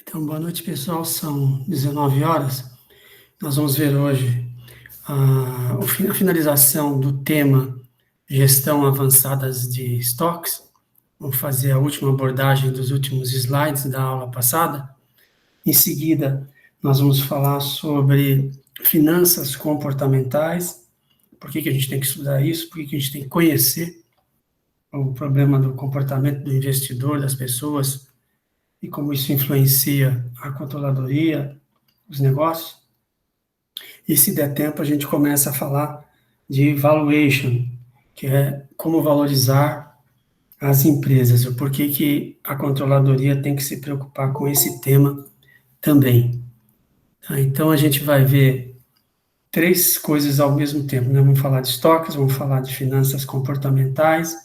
Então, boa noite, pessoal. São 19 horas. Nós vamos ver hoje a finalização do tema Gestão Avançadas de Estoques. Vamos fazer a última abordagem dos últimos slides da aula passada. Em seguida, nós vamos falar sobre finanças comportamentais, por que a gente tem que estudar isso, por que a gente tem que conhecer o problema do comportamento do investidor, das pessoas, e como isso influencia a controladoria, os negócios. E se der tempo, a gente começa a falar de valuation, que é como valorizar as empresas, o porquê que a controladoria tem que se preocupar com esse tema também. Tá? Então, a gente vai ver três coisas ao mesmo tempo, né? Vamos falar de estoques, vamos falar de finanças comportamentais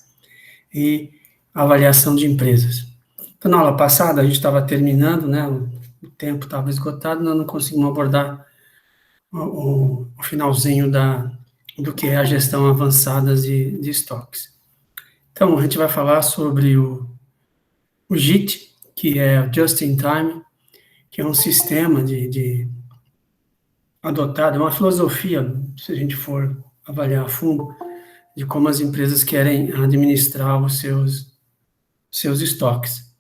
e avaliação de empresas. Então, na aula passada, a gente estava terminando, né? O tempo estava esgotado, nós não conseguimos abordar o finalzinho do que é a gestão avançada de estoques. Então, a gente vai falar sobre o JIT, que é o Just in Time, que é um sistema adotado, é uma filosofia, se a gente for avaliar a fundo, de como as empresas querem administrar os seus estoques.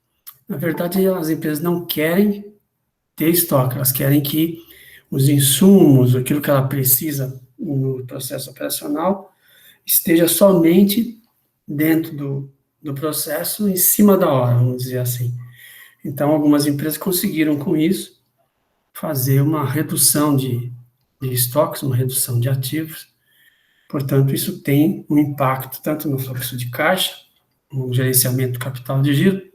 Na verdade, as empresas não querem ter estoque, elas querem que os insumos, aquilo que ela precisa no processo operacional, esteja somente dentro do processo, em cima da hora, vamos dizer assim. Então, algumas empresas conseguiram, com isso, fazer uma redução de estoques, uma redução de ativos. Portanto, isso tem um impacto tanto no fluxo de caixa, no gerenciamento do capital de giro,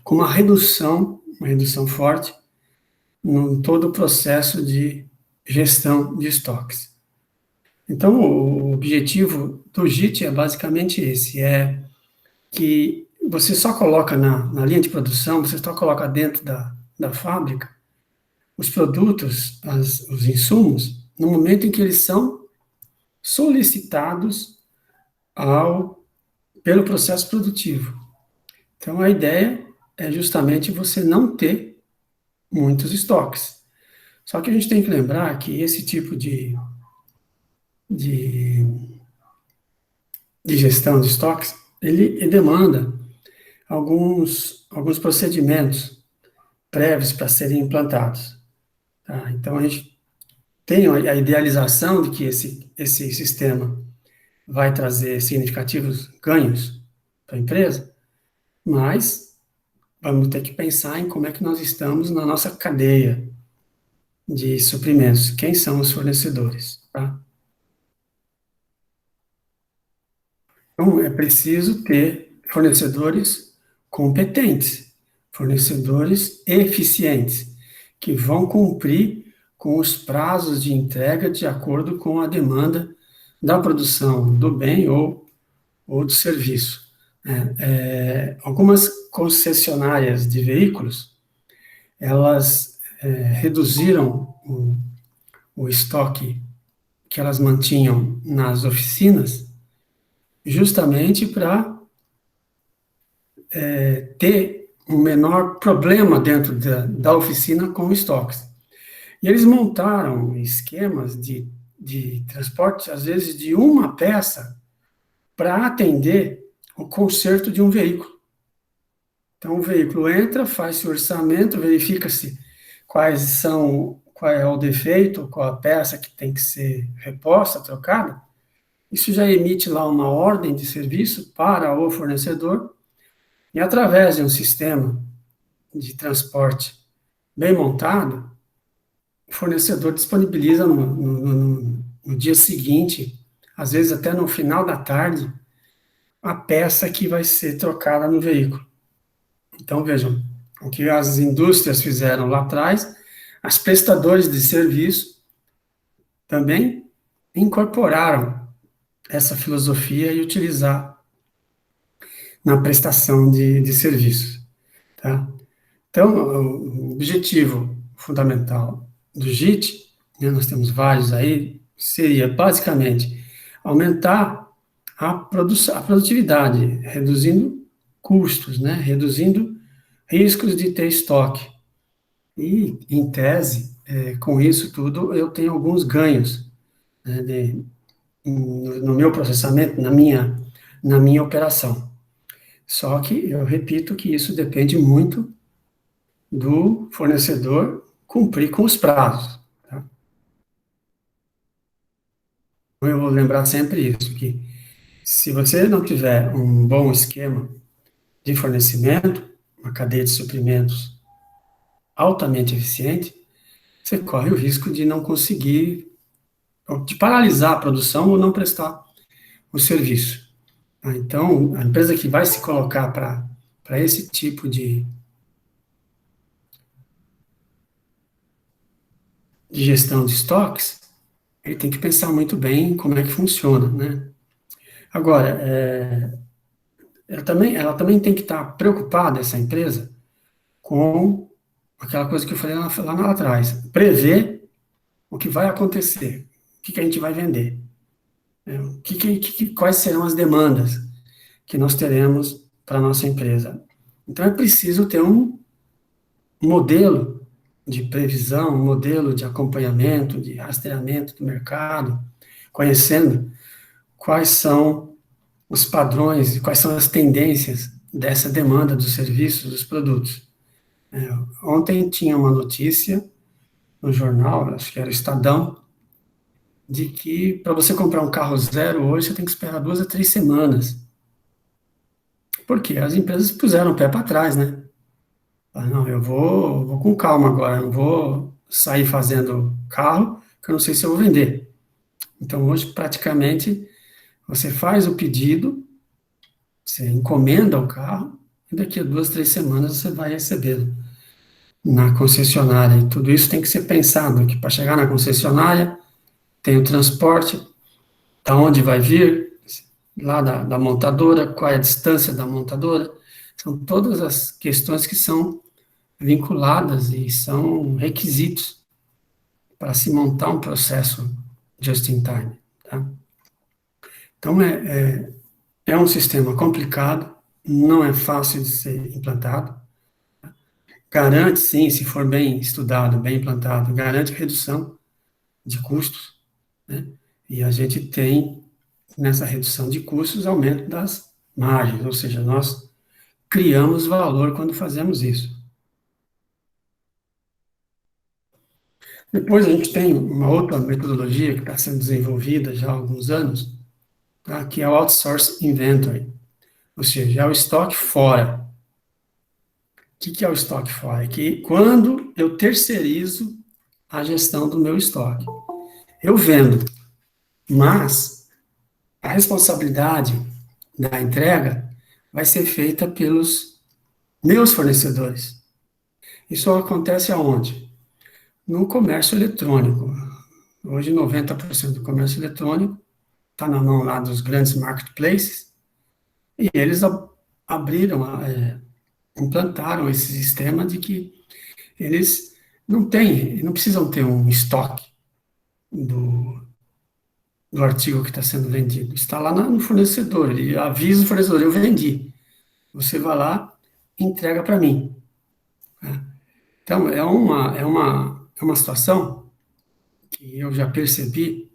como uma redução forte em todo o processo de gestão de estoques. Então, o objetivo do JIT é basicamente esse, é que você só coloca na linha de produção, você só coloca dentro da fábrica os produtos, os insumos, no momento em que eles são solicitados pelo processo produtivo. Então, a ideia é justamente você não ter muitos estoques. Só que a gente tem que lembrar que esse tipo de gestão de estoques, ele demanda alguns procedimentos prévios para serem implantados. Tá? Então, a gente tem a idealização de que esse sistema vai trazer significativos ganhos para a empresa, mas vamos ter que pensar em como é que nós estamos na nossa cadeia de suprimentos, quem são os fornecedores, tá? Então, é preciso ter fornecedores competentes, fornecedores eficientes, que vão cumprir com os prazos de entrega de acordo com a demanda da produção do bem ou do serviço. Algumas concessionárias de veículos, elas reduziram o estoque que elas mantinham nas oficinas, justamente para ter um menor problema dentro da oficina com estoques. E eles montaram esquemas de transporte, às vezes, de uma peça para atender o conserto de um veículo. Então, o veículo entra, faz-se o orçamento, verifica-se qual é o defeito, qual a peça que tem que ser reposta, trocada. Isso já emite lá uma ordem de serviço para o fornecedor, e através de um sistema de transporte bem montado, o fornecedor disponibiliza no dia seguinte, às vezes até no final da tarde, a peça que vai ser trocada no veículo. Então, vejam, o que as indústrias fizeram lá atrás, as prestadoras de serviço também incorporaram essa filosofia e utilizaram na prestação de serviços. Tá? Então, o objetivo fundamental do JIT, né, nós temos vários aí, seria basicamente aumentar a produtividade, reduzindo custos, né, reduzindo riscos de ter estoque, E, em tese, com isso tudo, eu tenho alguns ganhos, né, no meu processamento, na minha operação. Só que eu repito que isso depende muito do fornecedor cumprir com os prazos. Tá? Eu vou lembrar sempre isso, que se você não tiver um bom esquema de fornecimento, uma cadeia de suprimentos altamente eficiente, você corre o risco de não conseguir, de paralisar a produção ou não prestar o serviço. Tá? Então, a empresa que vai se colocar para esse tipo de gestão de estoques, ele tem que pensar muito bem como é que funciona, né? Agora, ela também tem que estar preocupada, essa empresa, com aquela coisa que eu falei lá atrás, prever o que vai acontecer, o que a gente vai vender, né? Quais serão as demandas que nós teremos para a nossa empresa. Então, é preciso ter um modelo de previsão, um modelo de acompanhamento, de rastreamento do mercado, conhecendo quais são os padrões e quais são as tendências dessa demanda dos serviços, dos produtos. Ontem tinha uma notícia no jornal, acho que era o Estadão, de que para você comprar um carro zero hoje você tem que esperar 2 a 3 semanas. Por quê? As empresas puseram o pé para trás, né? Não, eu vou com calma agora, eu não vou sair fazendo carro, que eu não sei se eu vou vender. Então, hoje, praticamente, você faz o pedido, você encomenda o carro, e daqui a 2, 3 semanas você vai recebê-lo na concessionária. E tudo isso tem que ser pensado, que para chegar na concessionária, tem o transporte, da onde vai vir, lá da montadora, qual é a distância da montadora. São todas as questões que são vinculadas e são requisitos para se montar um processo just in time. Tá? Então, é um sistema complicado, não é fácil de ser implantado. Garante, sim, se for bem estudado, bem implantado, garante redução de custos, né? E a gente tem, nessa redução de custos, aumento das margens, ou seja, nós criamos valor quando fazemos isso. Depois a gente tem uma outra metodologia que está sendo desenvolvida já há alguns anos, tá? Que é o outsource inventory, ou seja, é o estoque fora. O que é o estoque fora? É que quando eu terceirizo a gestão do meu estoque, eu vendo, mas a responsabilidade da entrega vai ser feita pelos meus fornecedores. Isso acontece aonde? No comércio eletrônico. Hoje, 90% do comércio eletrônico está na mão lá dos grandes marketplaces, e eles abriram, implantaram esse sistema de que eles não precisam ter um estoque do artigo que está sendo vendido. Está lá no fornecedor, ele avisa o fornecedor, eu vendi. Você vai lá e entrega para mim. Né? Então, é uma situação que eu já percebi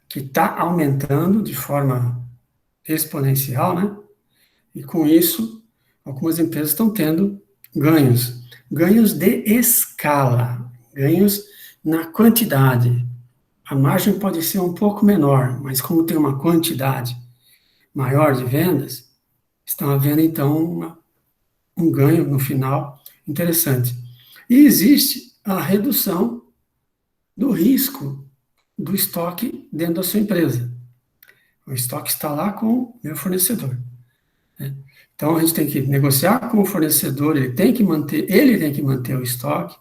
que está aumentando de forma exponencial, né? E com isso, algumas empresas estão tendo ganhos, ganhos de escala, ganhos na quantidade. A margem pode ser um pouco menor, mas como tem uma quantidade maior de vendas, estão havendo então um ganho no final interessante. E existe a redução do risco do estoque dentro da sua empresa. O estoque está lá com o meu fornecedor. Né? Então a gente tem que negociar com o fornecedor, ele tem que manter o estoque,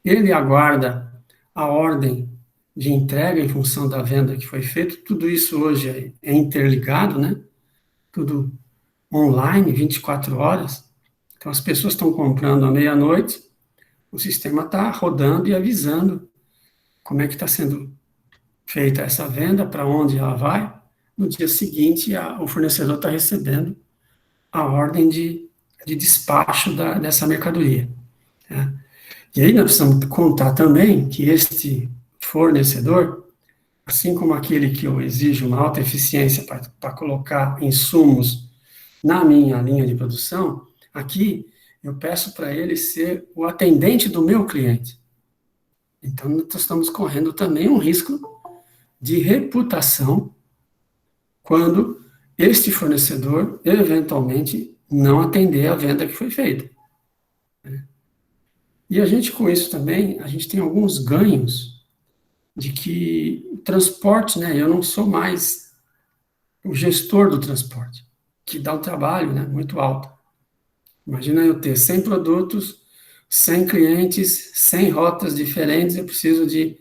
ele aguarda a ordem de entrega em função da venda que foi feita. Tudo isso hoje é interligado, né? Tudo online, 24 horas. Então as pessoas estão comprando à meia-noite, o sistema está rodando e avisando como é que está sendo feita essa venda, para onde ela vai. No dia seguinte, o fornecedor está recebendo a ordem de despacho dessa mercadoria. Né? E aí nós precisamos contar também que este fornecedor, assim como aquele que eu exijo uma alta eficiência para colocar insumos na minha linha de produção, aqui eu peço para ele ser o atendente do meu cliente. Então, nós estamos correndo também um risco de reputação quando este fornecedor, eventualmente, não atender a venda que foi feita. E a gente, com isso também, a gente tem alguns ganhos de que o transporte, né, eu não sou mais o gestor do transporte, que dá um trabalho, né, muito alto. Imagina eu ter 100 produtos, 100 clientes, 100 rotas diferentes, eu preciso de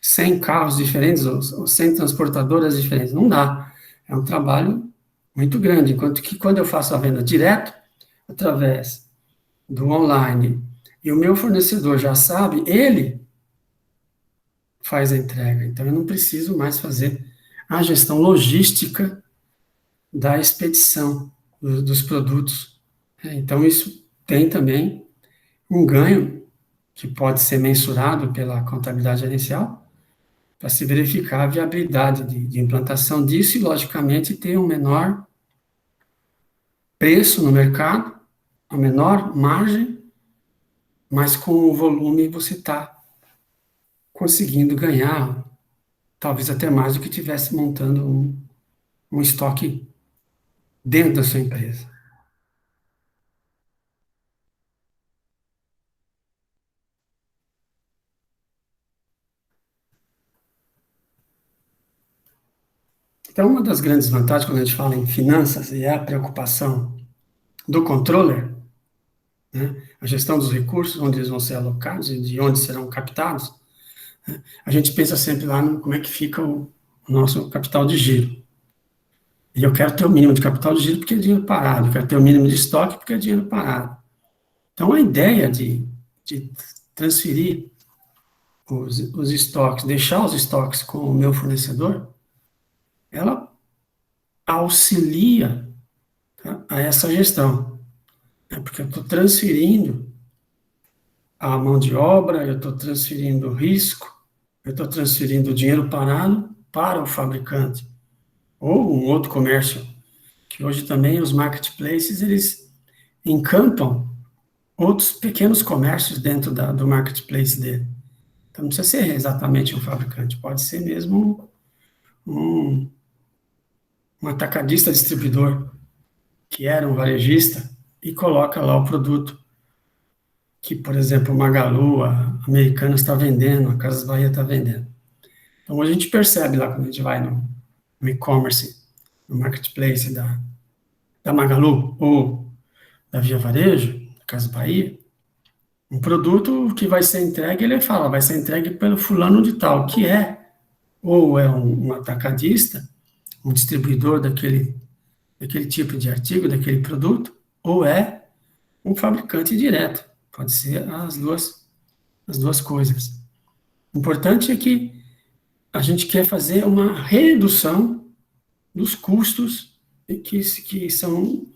100 carros diferentes ou 100 transportadoras diferentes. Não dá. É um trabalho muito grande. Enquanto que quando eu faço a venda direto, através do online, e o meu fornecedor já sabe, ele faz a entrega. Então eu não preciso mais fazer a gestão logística da expedição dos produtos. Então isso tem também um ganho que pode ser mensurado pela contabilidade gerencial, para se verificar a viabilidade de implantação disso e, logicamente, ter um menor preço no mercado, uma menor margem, mas com o volume você está conseguindo ganhar, talvez até mais do que tivesse montando um estoque dentro da sua empresa. Então, uma das grandes vantagens quando a gente fala em finanças e é a preocupação do controller, né, a gestão dos recursos, onde eles vão ser alocados e de onde serão captados, a gente pensa sempre lá no como é que fica o nosso capital de giro. E eu quero ter o mínimo de capital de giro porque é dinheiro parado, eu quero ter o mínimo de estoque porque é dinheiro parado. Então, a ideia de transferir os estoques, deixar os estoques com o meu fornecedor, ela auxilia, tá, a essa gestão, né? Porque eu estou transferindo a mão de obra, eu estou transferindo o risco, eu estou transferindo o dinheiro parado para o fabricante ou um outro comércio, que hoje também os marketplaces, eles encampam outros pequenos comércios dentro do marketplace dele. Então, não precisa ser exatamente um fabricante, pode ser mesmo um, um atacadista distribuidor, que era um varejista, e coloca lá o produto que, por exemplo, o Magalu, a Americanas está vendendo, a Casas Bahia está vendendo. Então, a gente percebe lá quando a gente vai no e-commerce, no marketplace da Magalu ou da Via Varejo, Casas Bahia, um produto que vai ser entregue, ele fala, vai ser entregue pelo fulano de tal, que é, ou é um atacadista, um distribuidor daquele tipo de artigo, daquele produto, ou é um fabricante direto. Pode ser as duas coisas. O importante é que a gente quer fazer uma redução dos custos que são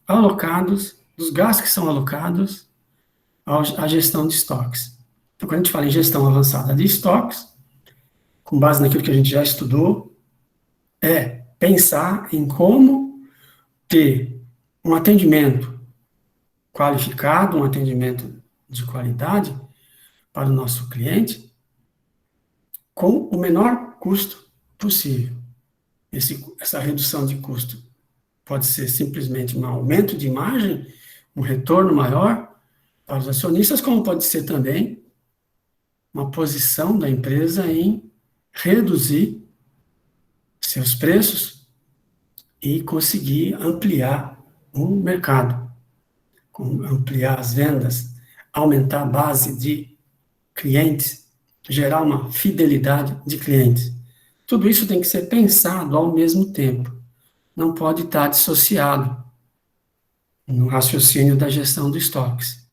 alocados, dos gastos que são alocados à gestão de estoques. Então, quando a gente fala em gestão avançada de estoques, com base naquilo que a gente já estudou, é pensar em como ter um atendimento qualificado, um atendimento de qualidade para o nosso cliente, com o menor custo possível. Essa redução de custo pode ser simplesmente um aumento de margem, um retorno maior para os acionistas, como pode ser também uma posição da empresa em reduzir seus preços e conseguir ampliar o mercado, ampliar as vendas, aumentar a base de clientes, gerar uma fidelidade de clientes. Tudo isso tem que ser pensado ao mesmo tempo, não pode estar dissociado no raciocínio da gestão de estoques.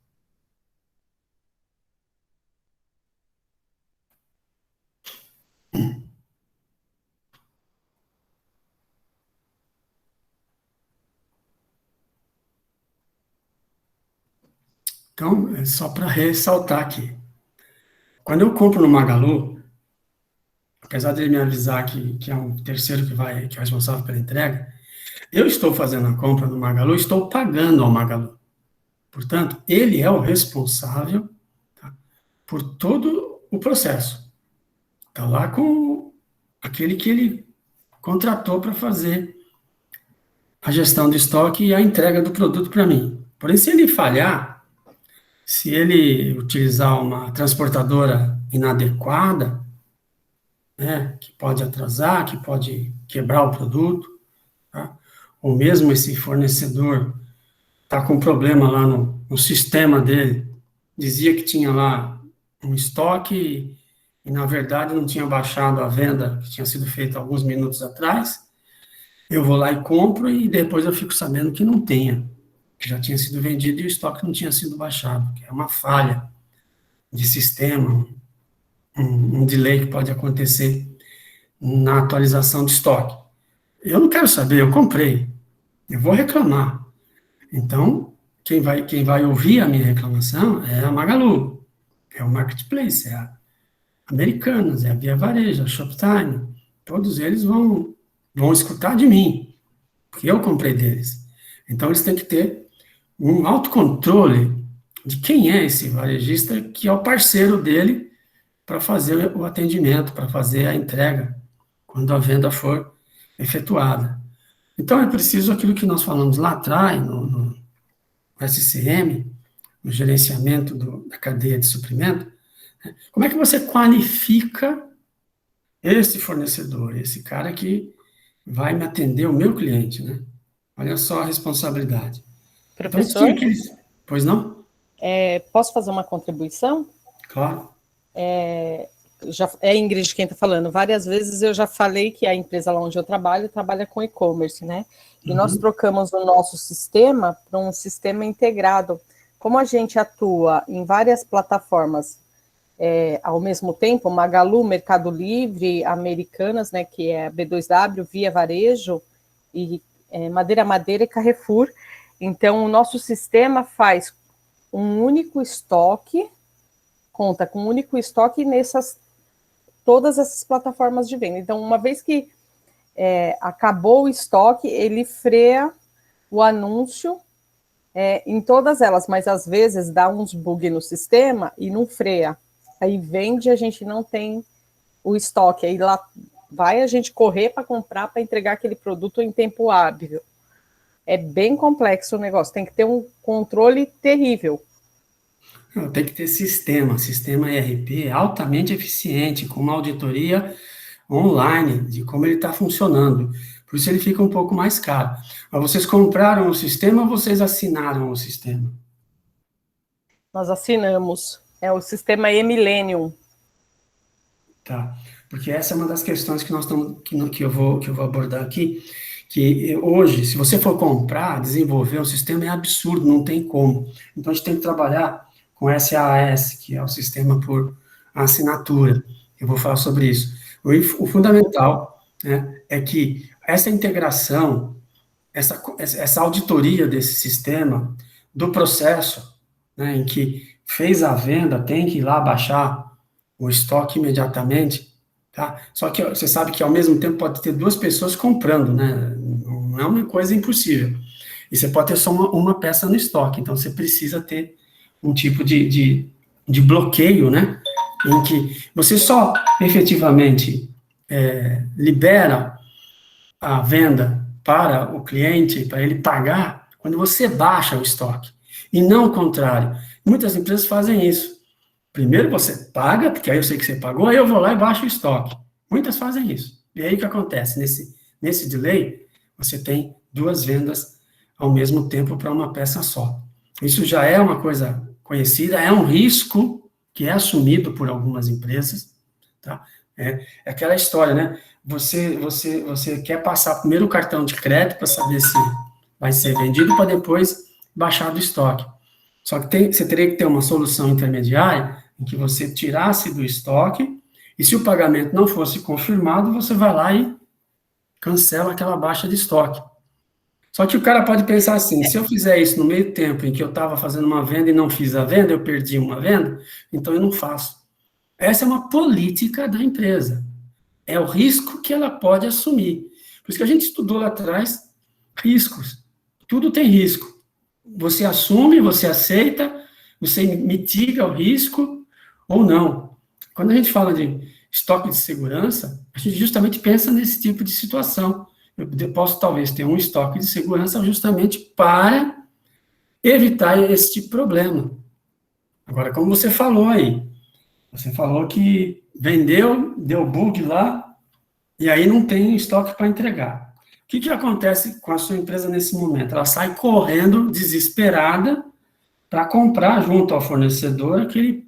Então, é só para ressaltar aqui. Quando eu compro no Magalu, apesar de ele me avisar que é um terceiro que é responsável pela entrega, eu estou fazendo a compra no Magalu, estou pagando ao Magalu. Portanto, ele é o responsável, tá, por todo o processo. Está lá com aquele que ele contratou para fazer a gestão do estoque e a entrega do produto para mim. Porém, se ele falhar, se ele utilizar uma transportadora inadequada, né, que pode atrasar, que pode quebrar o produto, tá? Ou mesmo esse fornecedor está com problema lá no sistema dele, dizia que tinha lá um estoque e, na verdade, não tinha baixado a venda que tinha sido feita alguns minutos atrás, eu vou lá e compro e depois eu fico sabendo que não tenha, que já tinha sido vendido e o estoque não tinha sido baixado, que é uma falha de sistema, um delay que pode acontecer na atualização de estoque. Eu não quero saber, eu comprei, eu vou reclamar. Então, quem vai ouvir a minha reclamação é a Magalu, é o Marketplace, é a Americanas, é a Via Varejo, a Shoptime. Todos eles vão escutar de mim, porque eu comprei deles. Então, eles têm que ter um autocontrole de quem é esse varejista que é o parceiro dele para fazer o atendimento, para fazer a entrega, quando a venda for efetuada. Então, é preciso aquilo que nós falamos lá atrás, no SCM, no gerenciamento da cadeia de suprimento. Como é que você qualifica esse fornecedor, esse cara que vai me atender o meu cliente, né? Olha só a responsabilidade. Então, a gente tinha Professor, aqueles... Pois não? posso fazer uma contribuição? Claro. Já é Ingrid quem está falando. Várias vezes eu já falei que a empresa lá onde eu trabalho trabalha com e-commerce, né? E nós trocamos o nosso sistema para um sistema integrado. Como a gente atua em várias plataformas ao mesmo tempo, Magalu, Mercado Livre, Americanas, né, que é a B2W, Via Varejo, e Madeira e Carrefour. Então, o nosso sistema faz um único estoque, conta com um único estoque nessas todas essas plataformas de venda. Então, uma vez que acabou o estoque, ele freia o anúncio em todas elas, mas às vezes dá uns bug no sistema e não freia. Aí vende, a gente não tem o estoque, aí lá vai a gente correr para comprar, para entregar aquele produto em tempo hábil. É bem complexo o negócio, tem que ter um controle terrível. Não, tem que ter sistema ERP altamente eficiente, com uma auditoria online de como ele está funcionando. Por isso ele fica um pouco mais caro. Mas vocês compraram o sistema ou vocês assinaram o sistema? Nós assinamos, é o sistema e-Millennium. Tá. Porque essa é uma das questões que nós estamos, que eu vou abordar aqui, que hoje, se você for comprar, desenvolver um sistema é absurdo, não tem como. Então a gente tem que trabalhar com SaaS, que é o sistema por assinatura. Eu vou falar sobre isso. O fundamental, né, é que essa integração, essa auditoria desse sistema, do processo, né, em que fez a venda, tem que ir lá baixar o estoque imediatamente, tá? Só que você sabe que ao mesmo tempo pode ter duas pessoas comprando, né? Não é uma coisa impossível. E você pode ter só uma peça no estoque, então você precisa ter um tipo de bloqueio, né? Em que você só efetivamente libera a venda para o cliente, para ele pagar, quando você baixa o estoque. E não o contrário. Muitas empresas fazem isso. Primeiro você paga, porque aí eu sei que você pagou, aí eu vou lá e baixo o estoque. Muitas fazem isso. E aí o que acontece? Nesse delay, você tem duas vendas ao mesmo tempo para uma peça só. Isso já é uma coisa conhecida, é um risco que é assumido por algumas empresas, tá? É aquela história, né? Você quer passar primeiro o cartão de crédito para saber se vai ser vendido para depois baixar do estoque. Só que você teria que ter uma solução intermediária em que você tirasse do estoque e se o pagamento não fosse confirmado, você vai lá e cancela aquela baixa de estoque. Só que o cara pode pensar assim, se eu fizer isso no meio tempo em que eu estava fazendo uma venda e não fiz a venda, eu perdi uma venda, então eu não faço. Essa é uma política da empresa. É o risco que ela pode assumir. Por isso que a gente estudou lá atrás riscos. Tudo tem risco. Você assume, você aceita, você mitiga o risco ou não. Quando a gente fala de estoque de segurança, a gente justamente pensa nesse tipo de situação. Eu posso talvez ter um estoque de segurança justamente para evitar esse tipo de problema. Agora, como você falou aí, você falou que vendeu, deu bug lá, e aí não tem estoque para entregar. O que acontece com a sua empresa nesse momento? Ela sai correndo, desesperada, para comprar junto ao fornecedor aquele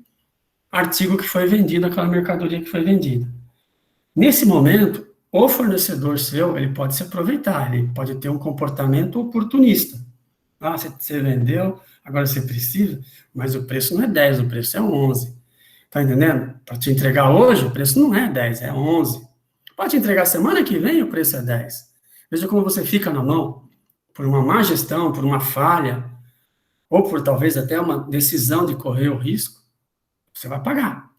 artigo que foi vendido, aquela mercadoria que foi vendida. Nesse momento, o fornecedor seu, ele pode se aproveitar, ele pode ter um comportamento oportunista. Ah, você vendeu, agora você precisa, mas o preço não é 10, o preço é 11. Tá entendendo? Para te entregar hoje, o preço não é 10, é 11. Pode te entregar semana que vem, o preço é 10. Veja como você fica na mão, por uma má gestão, por uma falha, ou por talvez até uma decisão de correr o risco, você vai pagar.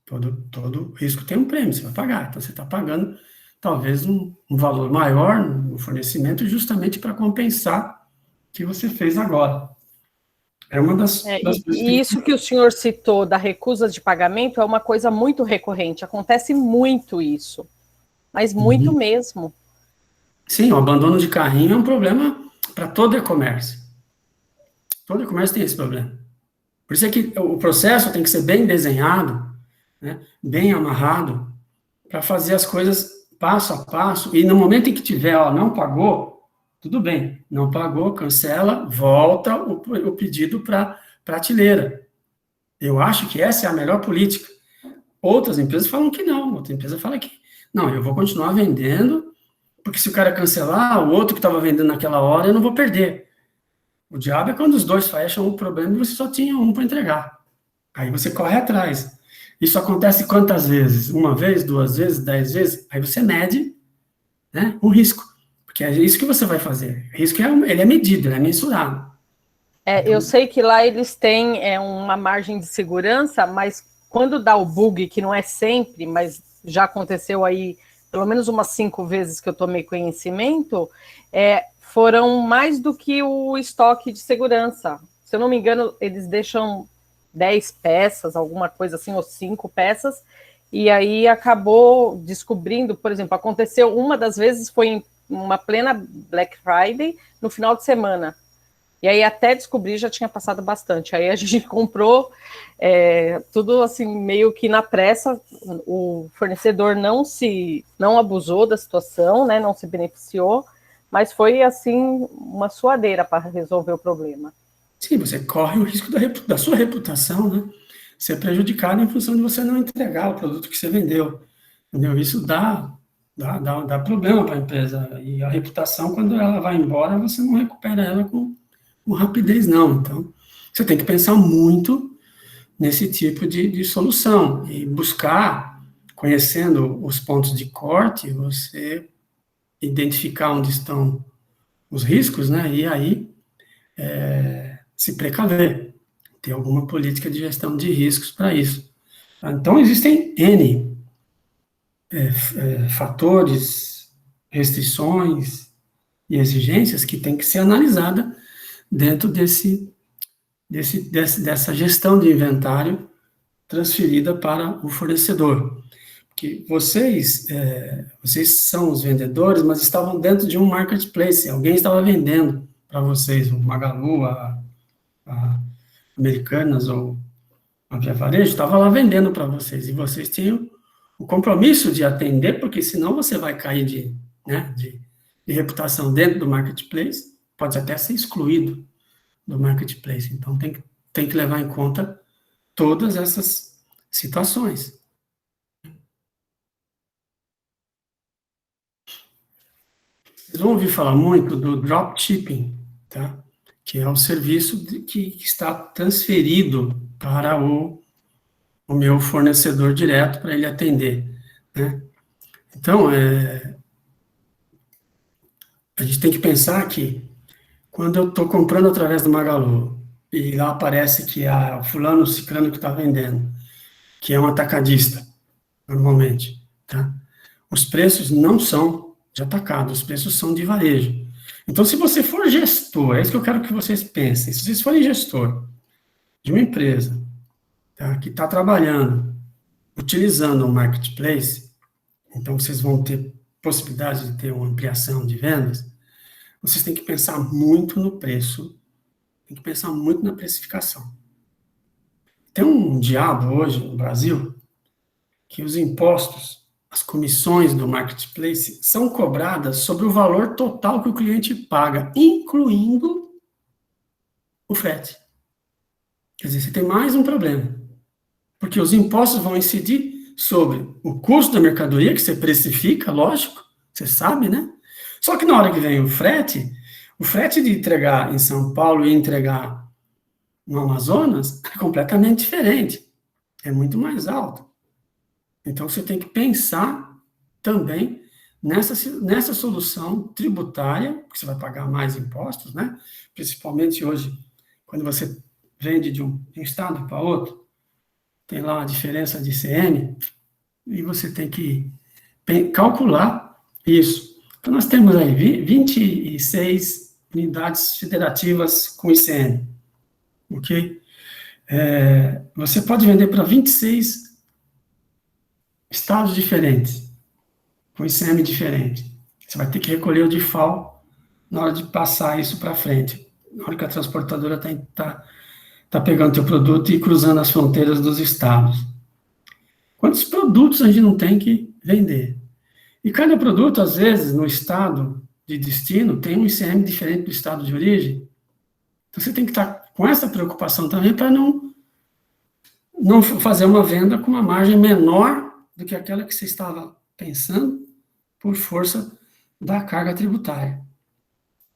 Todo risco tem um prêmio, você vai pagar. Então, você está pagando, talvez, um valor maior no fornecimento, justamente para compensar o que você fez agora. É uma das coisas e isso que o senhor citou da recusa de pagamento é uma coisa muito recorrente. Acontece muito isso, mas muito mesmo. Sim, o abandono de carrinho é um problema para todo e-commerce. Todo e-commerce tem esse problema. Por isso é que o processo tem que ser bem desenhado, né, bem amarrado, para fazer as coisas passo a passo, e no momento em que tiver, ó, não pagou, tudo bem, não pagou, cancela, volta o pedido para prateleira. Eu acho que essa é a melhor política. Outras empresas falam que não, outra empresa fala que não, eu vou continuar vendendo, porque se o cara cancelar, o outro que estava vendendo naquela hora, eu não vou perder. O diabo é quando os dois fecham o problema e você só tinha um para entregar. Aí você corre atrás. Isso acontece quantas vezes? Uma vez, 2 vezes, 10 vezes? Aí você mede, né, o risco. Porque é isso que você vai fazer. O risco ele é medido, ele é mensurado. Eu sei que lá eles têm uma margem de segurança, mas quando dá o bug, que não é sempre, mas já aconteceu aí pelo menos umas 5 vezes que eu tomei conhecimento, foram mais do que o estoque de segurança. Se eu não me engano, eles deixam 10 peças, alguma coisa assim, ou 5 peças, e aí acabou descobrindo, por exemplo, aconteceu uma das vezes, foi em uma plena Black Friday, no final de semana. E aí até descobrir já tinha passado bastante. Aí a gente comprou tudo assim, meio que na pressa, o fornecedor não abusou da situação, né, não se beneficiou, mas foi assim uma suadeira para resolver o problema. Sim, você corre o risco da sua reputação, né? Ser prejudicado em função de você não entregar o produto que você vendeu. Entendeu? Isso dá problema para a empresa. E a reputação, quando ela vai embora, você não recupera ela com rapidez, não. Então, você tem que pensar muito nesse tipo de solução e buscar, conhecendo os pontos de corte, você identificar onde estão os riscos, né? E aí se precaver, ter alguma política de gestão de riscos para isso. Então, existem N fatores, restrições e exigências que têm que ser analisada dentro dessa gestão de inventário transferida para o fornecedor. Porque vocês são os vendedores, mas estavam dentro de um marketplace, alguém estava vendendo para vocês, o Magalu, a Americanas ou a Via Varejo, estava lá vendendo para vocês, e vocês tinham o compromisso de atender, porque senão você vai cair de reputação dentro do marketplace, pode até ser excluído do marketplace. Então, tem que levar em conta todas essas situações. Vocês vão ouvir falar muito do dropshipping, tá? Que é o serviço que está transferido para o meu fornecedor direto para ele atender, né? Então, A gente tem que pensar que quando eu estou comprando através do Magalu, e lá aparece que o fulano, o ciclano que está vendendo, que é um atacadista, normalmente, tá? Os preços não são de atacado, os preços são de varejo. Então, se você for gestor, é isso que eu quero que vocês pensem, se vocês forem gestor de uma empresa, tá, que está trabalhando, utilizando o marketplace, então vocês vão ter possibilidade de ter uma ampliação de vendas, vocês têm que pensar muito no preço, tem que pensar muito na precificação. Tem um diabo hoje no Brasil que os impostos, as comissões do marketplace são cobradas sobre o valor total que o cliente paga, incluindo o frete. Quer dizer, você tem mais um problema, porque os impostos vão incidir sobre o custo da mercadoria, que você precifica, lógico, você sabe, né? Só que na hora que vem o frete de entregar em São Paulo e entregar no Amazonas é completamente diferente, é muito mais alto. Então, você tem que pensar também nessa solução tributária, que você vai pagar mais impostos, né? Principalmente hoje, quando você vende de um estado para outro, tem lá a diferença de ICM, e você tem que calcular isso. Então, nós temos aí 26 unidades federativas com ICM, ok? Você pode vender para 26 estados diferentes, com ICM diferente. Você vai ter que recolher o DIFAL na hora de passar isso para frente, na hora que a transportadora tá pegando teu produto e cruzando as fronteiras dos estados. Quantos produtos a gente não tem que vender? E cada produto, às vezes, no estado de destino, tem um ICM diferente do estado de origem. Então, você tem que estar com essa preocupação também para não fazer uma venda com uma margem menor do que aquela que você estava pensando por força da carga tributária.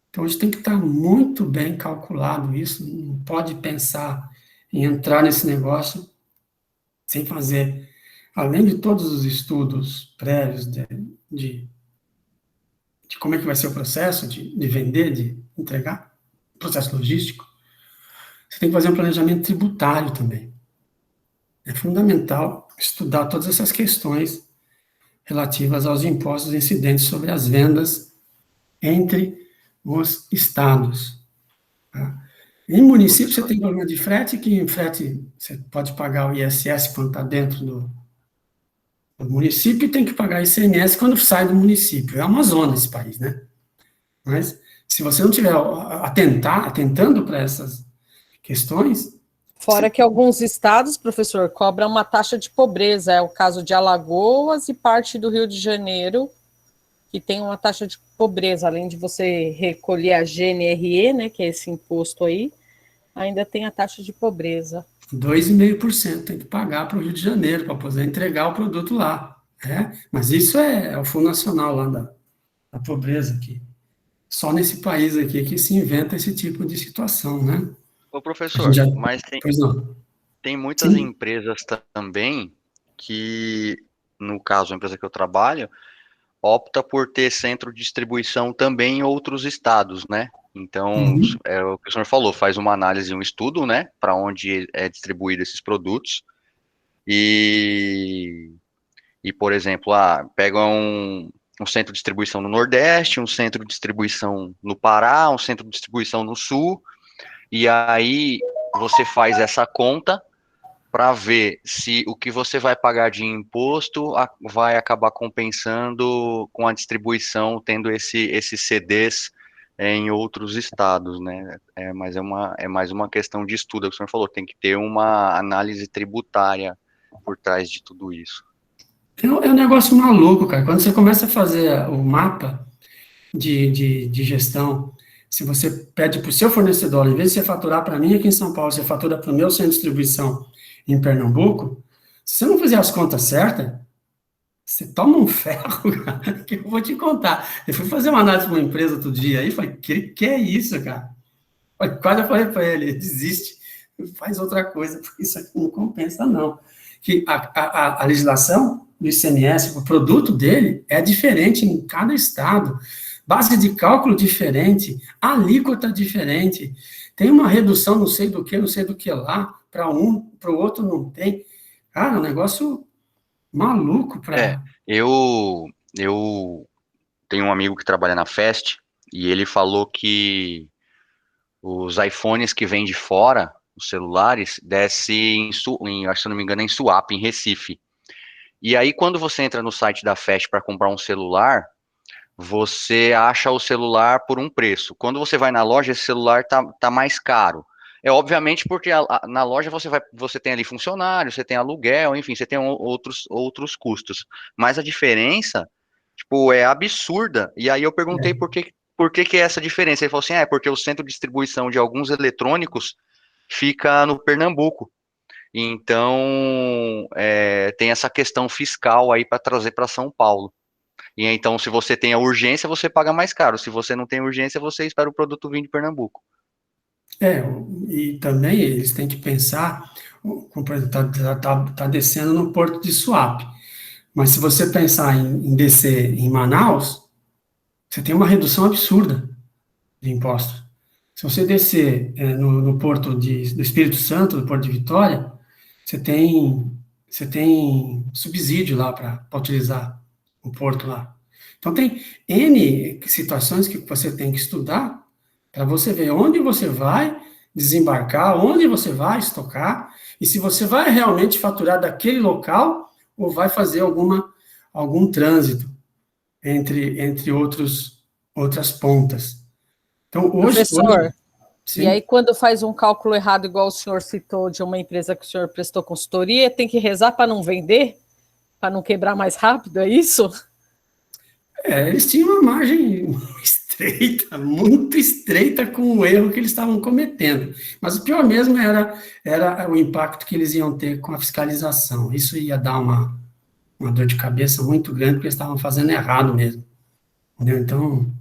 Então, a gente tem que estar muito bem calculado isso, não pode pensar em entrar nesse negócio sem fazer, além de todos os estudos prévios de como é que vai ser o processo de vender, de entregar, processo logístico, você tem que fazer um planejamento tributário também. É fundamental estudar todas essas questões relativas aos impostos incidentes sobre as vendas entre os estados. Tá? Em município, você tem problema de frete, que em frete você pode pagar o ISS quando está dentro do município, e tem que pagar ICMS quando sai do município. É uma zona esse país, né? Mas, se você não estiver atentando para essas questões... Fora que alguns estados, professor, cobram uma taxa de pobreza, é o caso de Alagoas e parte do Rio de Janeiro, que tem uma taxa de pobreza, além de você recolher a GNRE, né, que é esse imposto aí, ainda tem a taxa de pobreza. 2,5% tem que pagar para o Rio de Janeiro para poder entregar o produto lá. Mas isso é o Fundo Nacional lá da pobreza aqui. Só nesse país aqui que se inventa esse tipo de situação, né? Ô, professor, mas Pois não. Tem muitas Sim. empresas também que, no caso, a empresa que eu trabalho, opta por ter centro de distribuição também em outros estados, né? Então, é o que o senhor falou, faz uma análise, um estudo, né, para onde é distribuído esses produtos e por exemplo, pega um centro de distribuição no Nordeste, um centro de distribuição no Pará, um centro de distribuição no Sul, e aí você faz essa conta para ver se o que você vai pagar de imposto vai acabar compensando com a distribuição, tendo esses CDs em outros estados, né? Mas é mais uma questão de estudo, é o que o senhor falou, tem que ter uma análise tributária por trás de tudo isso. É um negócio maluco, cara. Quando você começa a fazer o mapa de gestão, se você pede para o seu fornecedor, em vez de você faturar para mim aqui em São Paulo, você fatura para o meu centro de distribuição em Pernambuco, se você não fizer as contas certas, você toma um ferro, cara, que eu vou te contar. Eu fui fazer uma análise para uma empresa outro dia aí, e falei, que é isso, cara? Quase eu falei para ele, desiste, faz outra coisa, porque isso aqui não compensa, não. Que a legislação do ICMS, o produto dele é diferente em cada estado. base de cálculo diferente, alíquota diferente, tem uma redução não sei do que lá, para o outro não tem. Cara, um negócio maluco para... Eu tenho um amigo que trabalha na Fast, e ele falou que os iPhones que vêm de fora, os celulares, desce acho que se não me engano, em Suape, em Recife. E aí, quando você entra no site da Fast para comprar um celular, você acha o celular por um preço. Quando você vai na loja, esse celular tá mais caro. É obviamente porque na loja você tem ali funcionário, você tem aluguel, enfim, você tem outros custos. Mas a diferença, tipo, é absurda. E aí eu perguntei por que é essa diferença. Ele falou assim, é porque o centro de distribuição de alguns eletrônicos fica no Pernambuco. Então, tem essa questão fiscal aí para trazer para São Paulo. E então, se você tem a urgência, você paga mais caro. Se você não tem urgência, você espera o produto vir de Pernambuco. E também eles têm que pensar, como por exemplo, tá descendo no Porto de Suape, mas se você pensar em descer em Manaus, você tem uma redução absurda de impostos. Se você descer no Porto do Espírito Santo, no Porto de Vitória, você tem subsídio lá para utilizar o porto lá. Então, tem N situações que você tem que estudar para você ver onde você vai desembarcar, onde você vai estocar, e se você vai realmente faturar daquele local, ou vai fazer algum trânsito entre outras pontas. Então, hoje... Professor, e aí quando faz um cálculo errado, igual o senhor citou, de uma empresa que o senhor prestou consultoria, tem que rezar para não vender? Para não quebrar mais rápido, é isso? Eles tinham uma margem estreita, muito estreita com o erro que eles estavam cometendo. Mas o pior mesmo era o impacto que eles iam ter com a fiscalização. Isso ia dar uma dor de cabeça muito grande, porque eles estavam fazendo errado mesmo. Entendeu? Então,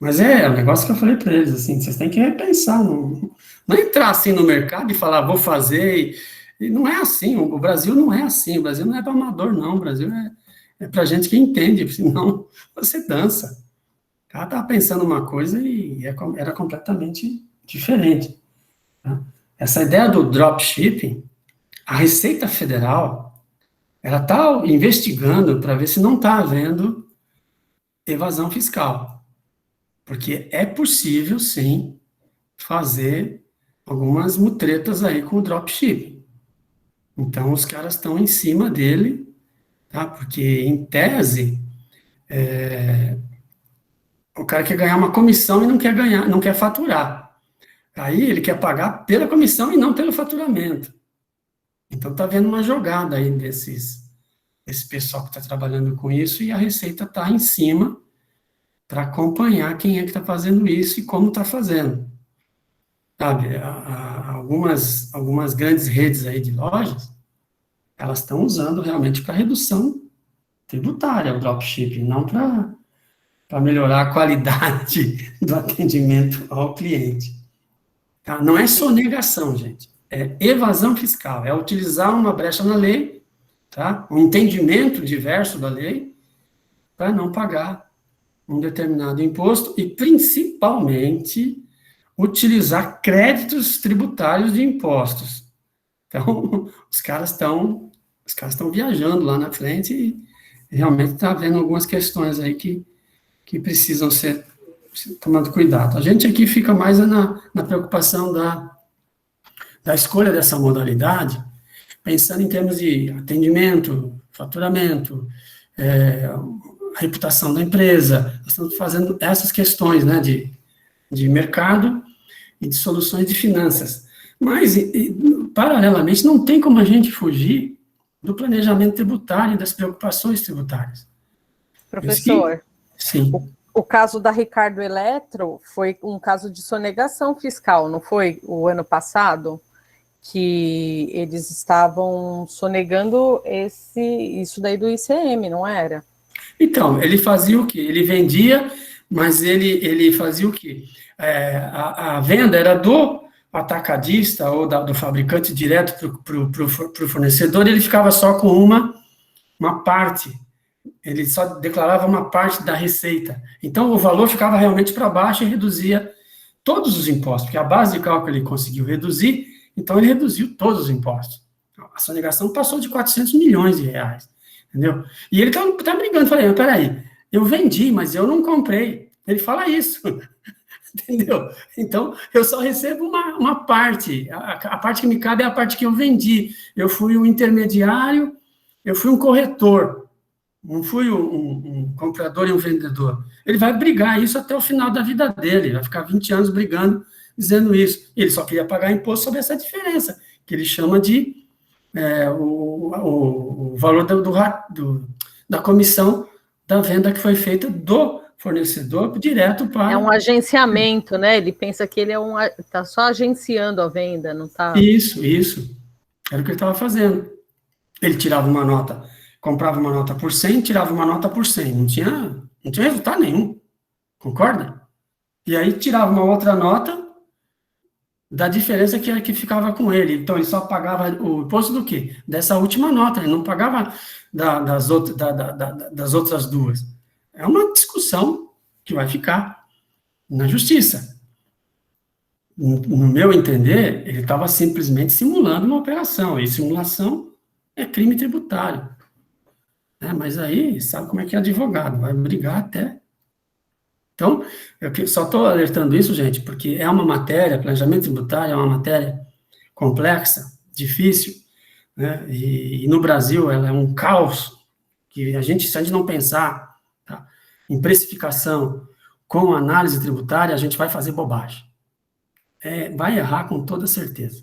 mas o negócio que eu falei para eles, assim, vocês têm que repensar, não entrar assim no mercado e falar, vou fazer, e não é assim, o Brasil não é assim, o Brasil não é para amador, não, o Brasil é para gente que entende, senão você dança. O cara estava pensando uma coisa e era completamente diferente. Tá? Essa ideia do dropshipping, a Receita Federal, ela está investigando para ver se não está havendo evasão fiscal. Porque é possível, sim, fazer algumas mutretas aí com o dropshipping. Então, os caras estão em cima dele, tá? Porque, em tese, o cara quer ganhar uma comissão e não quer faturar. Aí ele quer pagar pela comissão e não pelo faturamento. Então está havendo uma jogada aí desse pessoal que está trabalhando com isso, e a Receita está em cima para acompanhar quem é que está fazendo isso e como está fazendo. Sabe, algumas grandes redes aí de lojas, elas estão usando realmente para redução tributária o dropshipping, não para melhorar a qualidade do atendimento ao cliente. Tá? Não é sonegação, gente. É evasão fiscal. É utilizar uma brecha na lei, tá? Um entendimento diverso da lei, para não pagar um determinado imposto e, principalmente, utilizar créditos tributários de impostos. Então, os caras estão viajando lá na frente e realmente está havendo algumas questões aí que precisam ser tomando cuidado. A gente aqui fica mais na preocupação da escolha dessa modalidade, pensando em termos de atendimento, faturamento, reputação da empresa. Nós estamos fazendo essas questões, né, de mercado e de soluções de finanças. Mas, paralelamente, não tem como a gente fugir do planejamento tributário e das preocupações tributárias. Professor, sim. O caso da Ricardo Eletro foi um caso de sonegação fiscal, não foi o ano passado? Que eles estavam sonegando isso daí do ICM, não era? Então, ele fazia o quê? Ele vendia, mas ele fazia o quê? A venda era do atacadista ou do fabricante direto para o fornecedor, ele ficava só com uma parte ele só declarava uma parte da receita. Então, o valor ficava realmente para baixo e reduzia todos os impostos, porque a base de cálculo ele conseguiu reduzir, então ele reduziu todos os impostos. A sonegação passou de 400 milhões de reais, entendeu? E ele tá brigando, falei, peraí, eu vendi, mas eu não comprei. Ele fala isso, entendeu? Então, eu só recebo uma parte, a parte que me cabe é a parte que eu vendi. Eu fui um intermediário, eu fui um corretor, não fui um comprador e um vendedor. Ele vai brigar isso até o final da vida dele, vai ficar 20 anos brigando, dizendo isso. Ele só queria pagar imposto sobre essa diferença, que ele chama de o valor da comissão da venda que foi feita do fornecedor direto para... É um agenciamento, né? Ele pensa que ele está só agenciando a venda, não está... Isso. Era o que ele estava fazendo. Ele tirava uma nota, comprava uma nota por 100, tirava uma nota por 100. Não tinha resultado nenhum. Concorda? E aí tirava uma outra nota da diferença que ficava com ele. Então, ele só pagava o imposto do quê? Dessa última nota. Ele não pagava das outras duas. É uma discussão que vai ficar na justiça. No meu entender, ele estava simplesmente simulando uma operação. E simulação é crime tributário. Mas aí, sabe como é que é advogado? Vai brigar até... Então, eu só estou alertando isso, gente, porque é uma matéria, planejamento tributário é uma matéria complexa, difícil, né? E no Brasil ela é um caos, que se a gente não pensar, tá, em precificação com análise tributária, a gente vai fazer bobagem. Vai errar com toda certeza.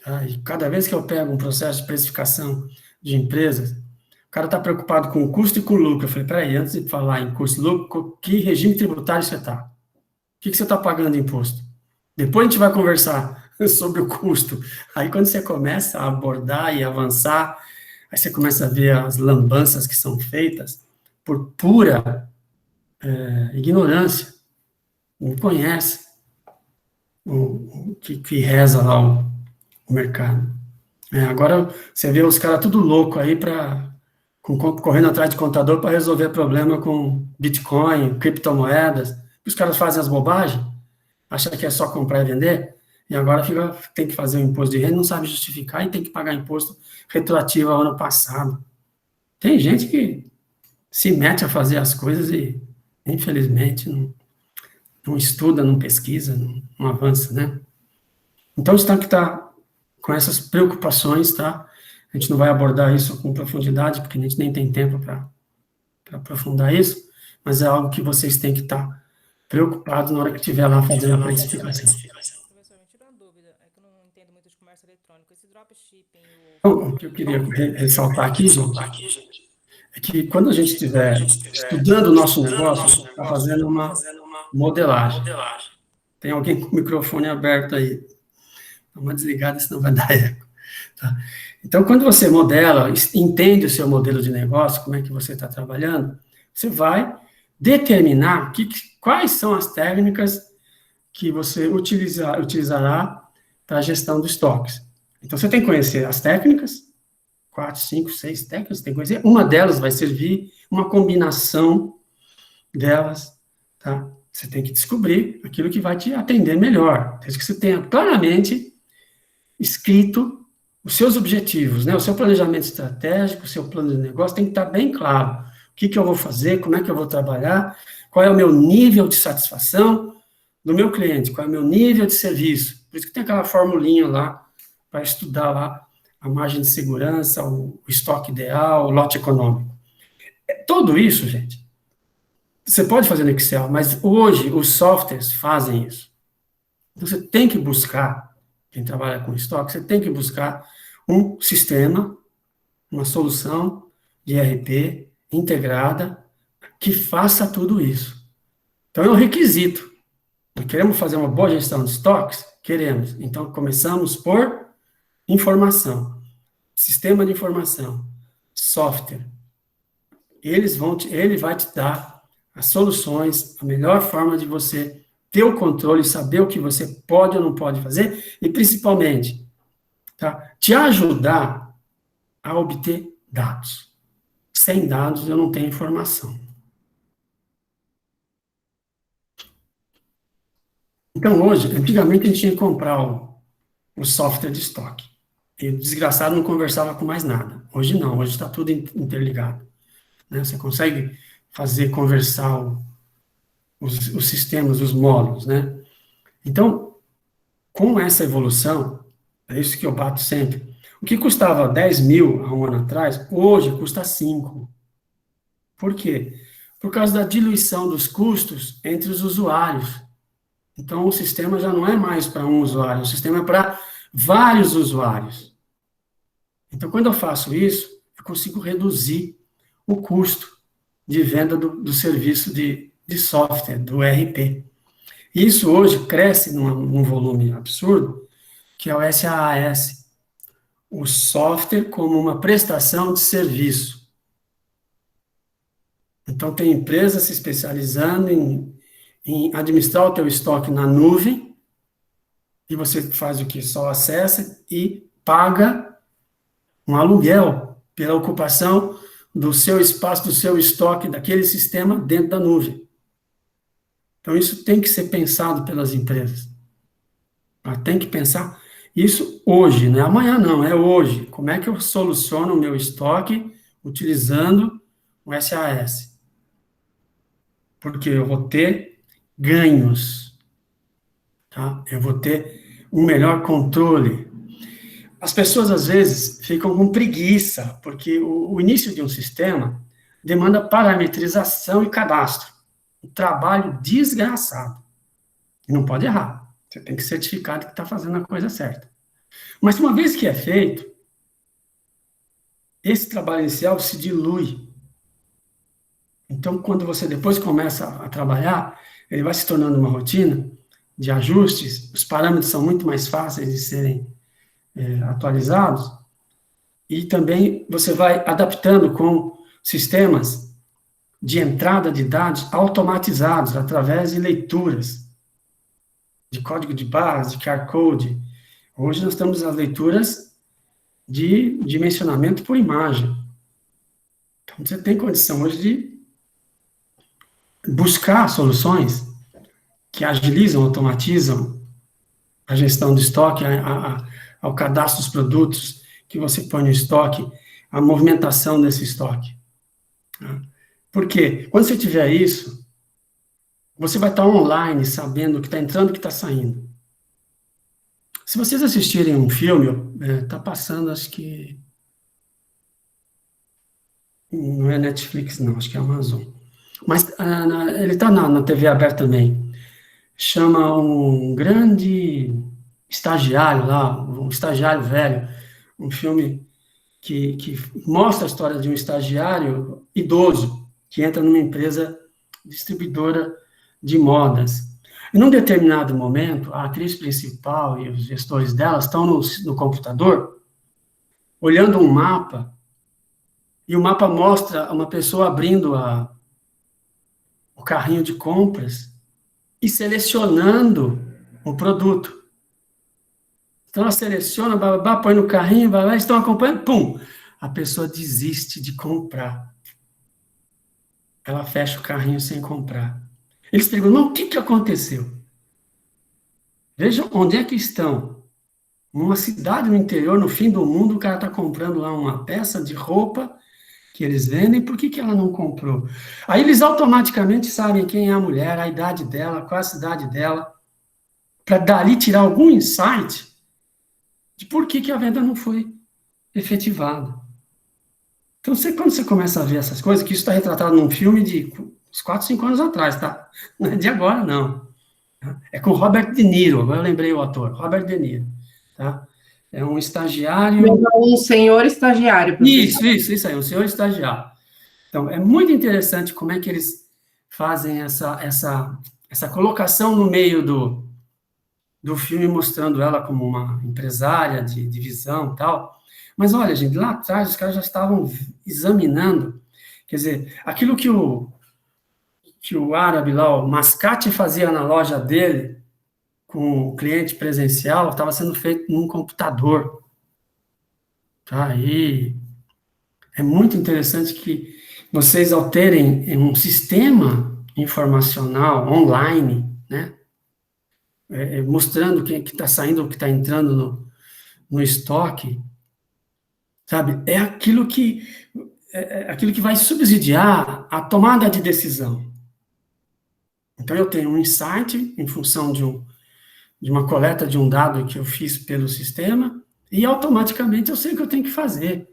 Tá? E cada vez que eu pego um processo de precificação de empresas, o cara está preocupado com o custo e com o lucro. Eu falei, peraí, antes de falar em custo e lucro, que regime tributário você está? O que você está pagando de imposto? Depois a gente vai conversar sobre o custo. Aí quando você começa a abordar e avançar, aí você começa a ver as lambanças que são feitas por pura ignorância. Não conhece o que reza lá o mercado. Agora você vê os caras tudo louco aí correndo atrás de contador para resolver problema com Bitcoin, criptomoedas. Os caras fazem as bobagens, acham que é só comprar e vender, e agora tem que fazer o imposto de renda, não sabe justificar e tem que pagar imposto retroativo ao ano passado. Tem gente que se mete a fazer as coisas e, infelizmente, não estuda, não pesquisa, não avança, né? Então, está que está com essas preocupações, tá? A gente não vai abordar isso com profundidade, porque a gente nem tem tempo para aprofundar isso, mas é algo que vocês têm que estar preocupados na hora que estiver lá fazendo a precificação. Professor, me tira uma dúvida, é que eu não entendo muito de comércio eletrônico. Esse dropshipping... Então, o que eu queria ressaltar aqui, gente, é que quando a gente estiver estudando o nosso negócio, está fazendo uma modelagem. Tem alguém com o microfone aberto aí. Dá uma desligada, senão vai dar eco. Tá? Então, quando você modela, entende o seu modelo de negócio, como é que você está trabalhando, você vai determinar quais são as técnicas que você utilizará para a gestão dos estoques. Então, você tem que conhecer as técnicas, 4, 5, 6 técnicas, você tem que conhecer. Uma delas vai servir, uma combinação delas, tá? Você tem que descobrir aquilo que vai te atender melhor, desde que você tenha claramente escrito os seus objetivos, né? O seu planejamento estratégico, o seu plano de negócio tem que estar bem claro. O que eu vou fazer, como é que eu vou trabalhar, qual é o meu nível de satisfação do meu cliente, qual é o meu nível de serviço. Por isso que tem aquela formulinha lá, para estudar lá a margem de segurança, o estoque ideal, o lote econômico. Tudo isso, gente, você pode fazer no Excel, mas hoje os softwares fazem isso. Então você tem que buscar, quem trabalha com estoque, você tem que buscar um sistema, uma solução de ERP integrada que faça tudo isso. Então é um requisito. Nós queremos fazer uma boa gestão de estoques? Queremos. Então começamos por informação, sistema de informação, software. Ele vai te dar as soluções, a melhor forma de você ter o controle, saber o que você pode ou não pode fazer, e principalmente, tá, te ajudar a obter dados. Sem dados, eu não tenho informação. Então, hoje, antigamente a gente tinha que comprar o software de estoque. E o desgraçado não conversava com mais nada. Hoje não, hoje está tudo interligado. Né? Você consegue fazer conversar os sistemas, os módulos, né? Então, com essa evolução, é isso que eu bato sempre. O que custava 10 mil há um ano atrás, hoje custa 5. Por quê? Por causa da diluição dos custos entre os usuários. Então, o sistema já não é mais para um usuário, o sistema é para vários usuários. Então, quando eu faço isso, eu consigo reduzir o custo de venda do serviço de software, do ERP. E isso hoje cresce num volume absurdo, que é o SaaS, o software como uma prestação de serviço. Então, tem empresas se especializando em administrar o teu estoque na nuvem, e você faz o que? Só acessa e paga um aluguel pela ocupação do seu espaço, do seu estoque, daquele sistema dentro da nuvem. Então, isso tem que ser pensado pelas empresas. Tem que pensar isso hoje, né? Amanhã não, é hoje. Como é que eu soluciono o meu estoque utilizando o SaaS? Porque eu vou ter ganhos, tá? Eu vou ter um melhor controle. As pessoas, às vezes, ficam com preguiça, porque o início de um sistema demanda parametrização e cadastro. Um trabalho desgraçado. E não pode errar. Você tem que certificar que está fazendo a coisa certa. Mas uma vez que é feito, esse trabalho inicial se dilui. Então, quando você depois começa a trabalhar, ele vai se tornando uma rotina de ajustes, os parâmetros são muito mais fáceis de serem atualizados, e também você vai adaptando com sistemas de entrada de dados automatizados através de leituras de código de barras, de QR Code. Hoje nós temos as leituras de dimensionamento por imagem. Então, você tem condição hoje de buscar soluções que agilizam, automatizam a gestão do estoque, ao cadastro dos produtos que você põe no estoque, a movimentação desse estoque. Por quê? Quando você tiver isso, você vai estar online, sabendo o que está entrando e o que está saindo. Se vocês assistirem um filme, está passando, acho que não é Netflix, não, acho que é Amazon. Mas ele está na TV aberta também. Chama um grande estagiário lá, um estagiário velho, um filme que mostra a história de um estagiário idoso que entra numa empresa distribuidora de modas. E num determinado momento, a atriz principal e os gestores dela estão no computador, olhando um mapa, e o mapa mostra uma pessoa abrindo o carrinho de compras e selecionando o produto. Então, ela seleciona, põe no carrinho, vai lá, estão acompanhando, pum! A pessoa desiste de comprar. Ela fecha o carrinho sem comprar. Eles perguntam, o que aconteceu? Vejam onde é que estão. Numa cidade no interior, no fim do mundo, o cara está comprando lá uma peça de roupa que eles vendem, por que ela não comprou? Aí eles automaticamente sabem quem é a mulher, a idade dela, qual a cidade dela, para dali tirar algum insight de por que a venda não foi efetivada. Então, quando você começa a ver essas coisas, que isso está retratado num filme de uns 4, 5 anos atrás, tá? Não é de agora, não. É com Robert De Niro, agora eu lembrei o ator, Robert De Niro, tá? É um estagiário... Um senhor estagiário. Isso aí, um senhor estagiário. Então, é muito interessante como é que eles fazem essa colocação no meio do filme, mostrando ela como uma empresária de visão e tal. Mas, olha, gente, lá atrás os caras já estavam examinando, quer dizer, aquilo que o árabe lá, o Mascate, fazia na loja dele, com o cliente presencial, estava sendo feito num computador. Tá? E é muito interessante que vocês alterem um sistema informacional online, né? Mostrando o que está saindo, o que está entrando no estoque, sabe? É aquilo que vai subsidiar a tomada de decisão. Então, eu tenho um insight em função de uma coleta de um dado que eu fiz pelo sistema, e automaticamente eu sei o que eu tenho que fazer.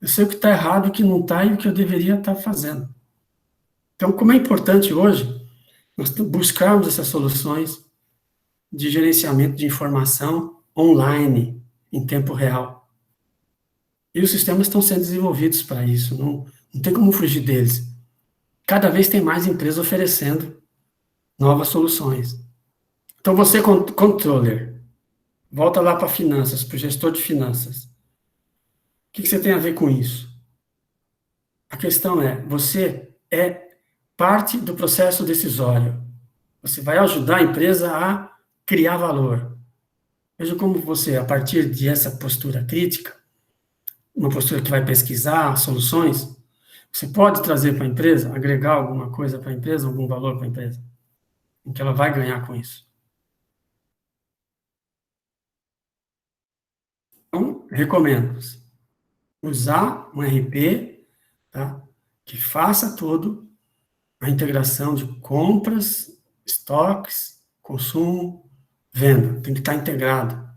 Eu sei o que está errado, o que não está e o que eu deveria estar fazendo. Então, como é importante hoje nós buscarmos essas soluções de gerenciamento de informação online, em tempo real. E os sistemas estão sendo desenvolvidos para isso, não tem como fugir deles. Cada vez tem mais empresas oferecendo novas soluções. Então, você, controller, volta lá para finanças, para o gestor de finanças. O que você tem a ver com isso? A questão você é parte do processo decisório. Você vai ajudar a empresa a criar valor. Veja como você, a partir dessa postura crítica, uma postura que vai pesquisar soluções, você pode trazer para a empresa, agregar alguma coisa para a empresa, algum valor para a empresa, em que ela vai ganhar com isso. Então, recomendo usar um RP, tá, que faça todo a integração de compras, estoques, consumo, venda. Tem que estar integrado.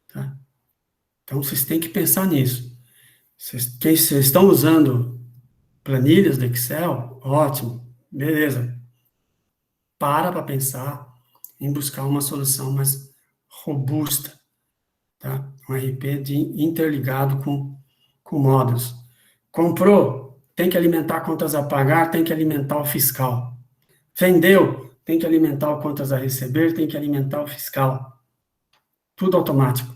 Tá? Então, vocês têm que pensar nisso. Vocês estão usando planilhas do Excel? Ótimo, beleza. Para pensar em buscar uma solução mais robusta. Tá? Um RP interligado com módulos. Comprou, tem que alimentar contas a pagar, tem que alimentar o fiscal. Vendeu, tem que alimentar o contas a receber, tem que alimentar o fiscal. Tudo automático.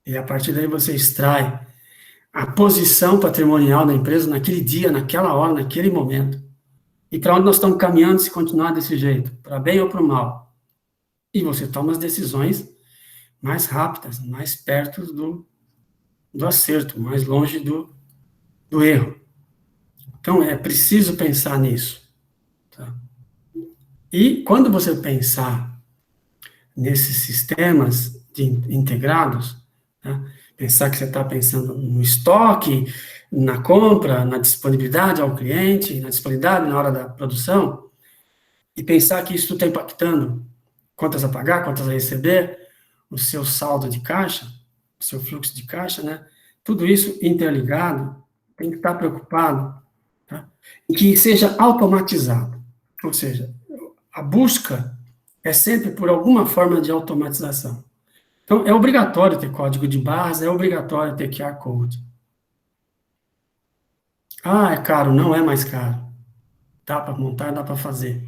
E a partir daí você extrai a posição patrimonial da empresa naquele dia, naquela hora, naquele momento. E para onde nós estamos caminhando se continuar desse jeito? Para bem ou para o mal? E você toma as decisões mais rápidas, mais perto do acerto, mais longe do erro. Então, é preciso pensar nisso. Tá? E quando você pensar nesses sistemas integrados, tá? Pensar que você está pensando no estoque, na compra, na disponibilidade ao cliente, na disponibilidade na hora da produção, e pensar que isso está impactando contas a pagar, contas a receber, o seu saldo de caixa, o seu fluxo de caixa, né? Tudo isso interligado, tem que estar preocupado, tá? E que seja automatizado. Ou seja, a busca é sempre por alguma forma de automatização. Então, é obrigatório ter código de barras, é obrigatório ter QR Code. Ah, é caro, não é mais caro. Dá para montar, dá para fazer.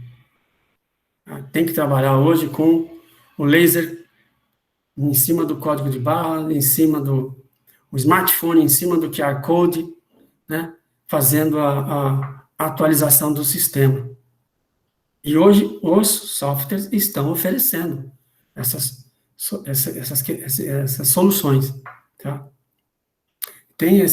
Tem que trabalhar hoje com o laser em cima do código de barra, em cima do o smartphone, em cima do QR Code, né, fazendo a atualização do sistema. E hoje os softwares estão oferecendo essas soluções. Tá? Tem o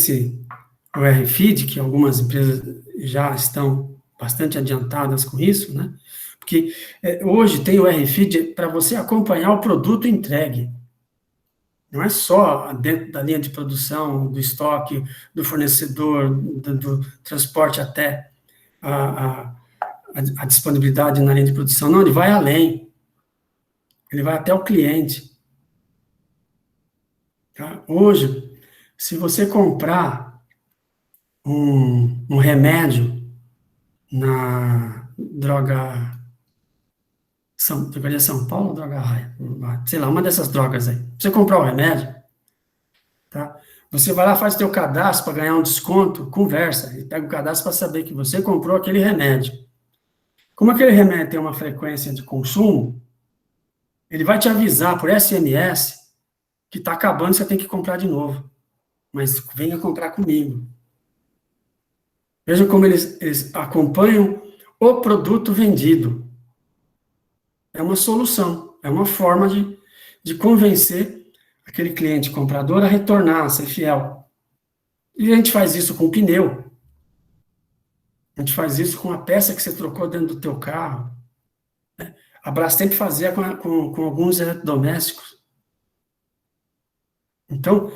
RFID, que algumas empresas já estão bastante adiantadas com isso, né? Porque hoje tem o RFID para você acompanhar o produto entregue. Não é só dentro da linha de produção, do estoque, do fornecedor, do transporte até a disponibilidade na linha de produção. Não, ele vai além. Ele vai até o cliente. Tá? Hoje, se você comprar um remédio na drogaria São Paulo, droga Raia, sei lá, uma dessas drogas aí. Você comprar o remédio, tá? Você vai lá, faz o teu cadastro para ganhar um desconto, conversa, e pega o cadastro para saber que você comprou aquele remédio. Como aquele remédio tem uma frequência de consumo, ele vai te avisar por SMS que está acabando, você tem que comprar de novo. Mas venha comprar comigo. Veja como eles acompanham o produto vendido. É uma solução, é uma forma de convencer aquele cliente comprador a retornar, a ser fiel. E a gente faz isso com pneu. A gente faz isso com a peça que você trocou dentro do teu carro. A Brastemp fazia com alguns eletrodomésticos. Então,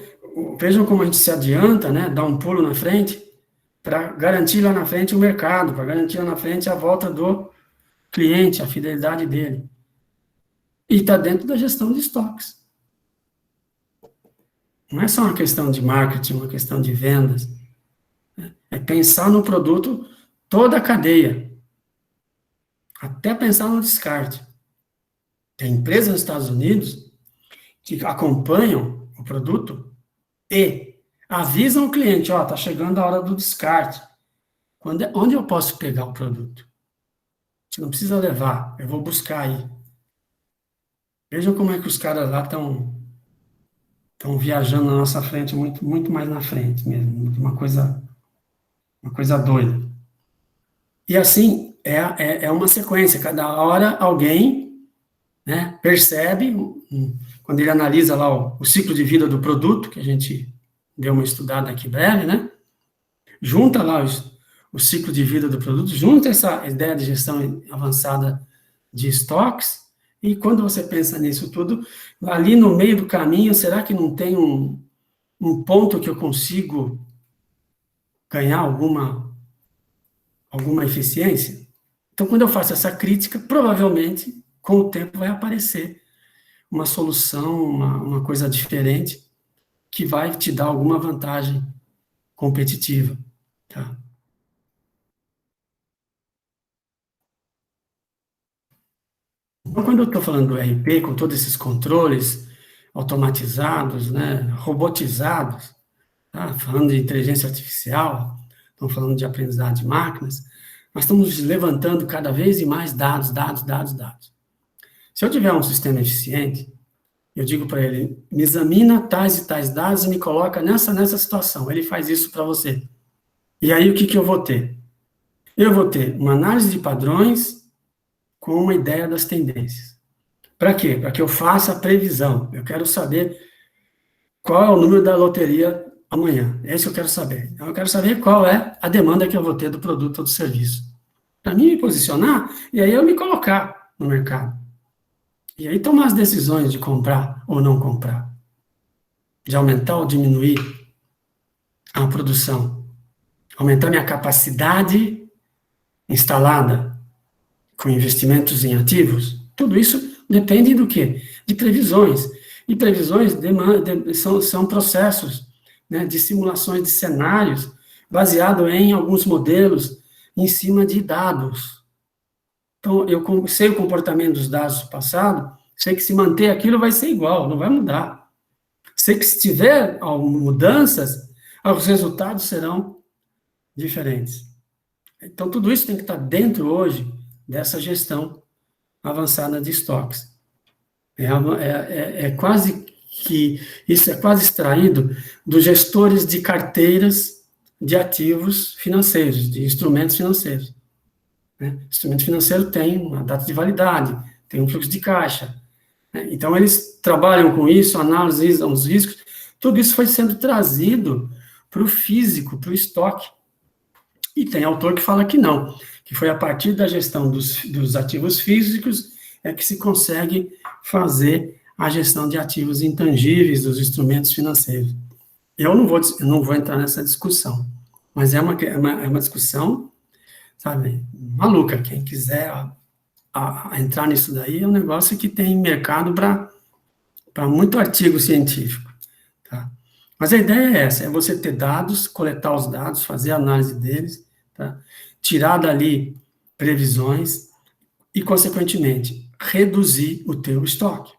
vejam como a gente se adianta, né? Dá um pulo na frente para garantir lá na frente o mercado, para garantir lá na frente a volta do cliente, a fidelidade dele. E está dentro da gestão de estoques. Não é só uma questão de marketing, uma questão de vendas. É pensar no produto, toda a cadeia. Até pensar no descarte. Tem empresas nos Estados Unidos que acompanham o produto e avisam o cliente, ó, tá chegando a hora do descarte. Onde eu posso pegar o produto? Você não precisa levar, eu vou buscar aí. Vejam como é que os caras lá estão viajando na nossa frente, muito, muito mais na frente mesmo, uma coisa doida. E assim, é uma sequência, cada hora alguém, né, percebe, quando ele analisa lá o ciclo de vida do produto, que a gente deu uma estudada aqui breve, né, junta lá o ciclo de vida do produto, junta essa ideia de gestão avançada de estoques, e quando você pensa nisso tudo, ali no meio do caminho, será que não tem um ponto que eu consigo ganhar alguma eficiência? Então, quando eu faço essa crítica, provavelmente, com o tempo, vai aparecer uma solução, uma coisa diferente, que vai te dar alguma vantagem competitiva, tá? Então, quando eu estou falando do RP, com todos esses controles automatizados, né, robotizados, tá? Falando de inteligência artificial, estamos falando de aprendizado de máquinas, nós estamos levantando cada vez mais dados. Se eu tiver um sistema eficiente, eu digo para ele, me examina tais e tais dados e me coloca nessa situação. Ele faz isso para você. E aí, o que eu vou ter? Eu vou ter uma análise de padrões com uma ideia das tendências. Para quê? Para que eu faça a previsão. Eu quero saber qual é o número da loteria amanhã. É isso que eu quero saber. Então, eu quero saber qual é a demanda que eu vou ter do produto ou do serviço. Para mim me posicionar, e aí eu me colocar no mercado. E aí tomar as decisões de comprar ou não comprar. De aumentar ou diminuir a produção. Aumentar minha capacidade instalada com investimentos em ativos. Tudo isso depende do quê? De previsões. E previsões são processos, né, de simulações de cenários baseado em alguns modelos em cima de dados. Então, eu sei o comportamento dos dados do passado, sei que se manter aquilo vai ser igual, não vai mudar. Sei que se tiver mudanças, os resultados serão diferentes. Então, tudo isso tem que estar dentro hoje dessa gestão avançada de estoques. Isso é quase extraído dos gestores de carteiras de ativos financeiros, de instrumentos financeiros. Né? Instrumento financeiro tem uma data de validade, tem um fluxo de caixa. Né? Então, eles trabalham com isso, analisam os riscos. Tudo isso foi sendo trazido para o físico, para o estoque. E tem autor que fala que não, que foi a partir da gestão dos ativos físicos é que se consegue fazer a gestão de ativos intangíveis, dos instrumentos financeiros. Eu não vou entrar nessa discussão, mas é uma discussão, sabe, maluca. Quem quiser entrar nisso daí, é um negócio que tem mercado para muito artigo científico. Tá? Mas a ideia é essa, é você ter dados, coletar os dados, fazer a análise deles, tá? Tirar dali previsões e, consequentemente, reduzir o teu estoque.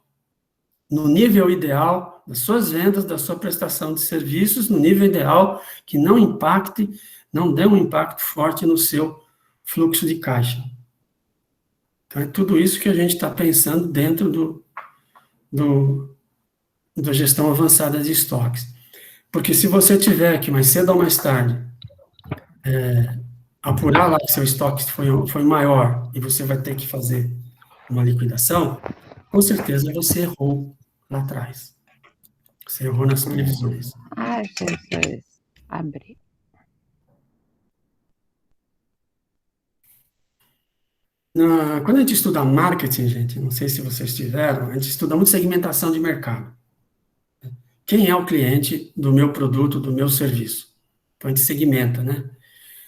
No nível ideal das suas vendas, da sua prestação de serviços, no nível ideal que não impacte, não dê um impacto forte no seu fluxo de caixa. Então, é tudo isso que a gente está pensando dentro da gestão avançada de estoques. Porque se você tiver que, mais cedo ou mais tarde, apurar lá que seu estoque foi maior e você vai ter que fazer uma liquidação, com certeza você errou lá atrás. Você errou nas previsões. Ai, Jesus. Abrir. Quando a gente estuda marketing, gente, não sei se vocês tiveram, a gente estuda muito segmentação de mercado. Quem é o cliente do meu produto, do meu serviço? Então, a gente segmenta, né?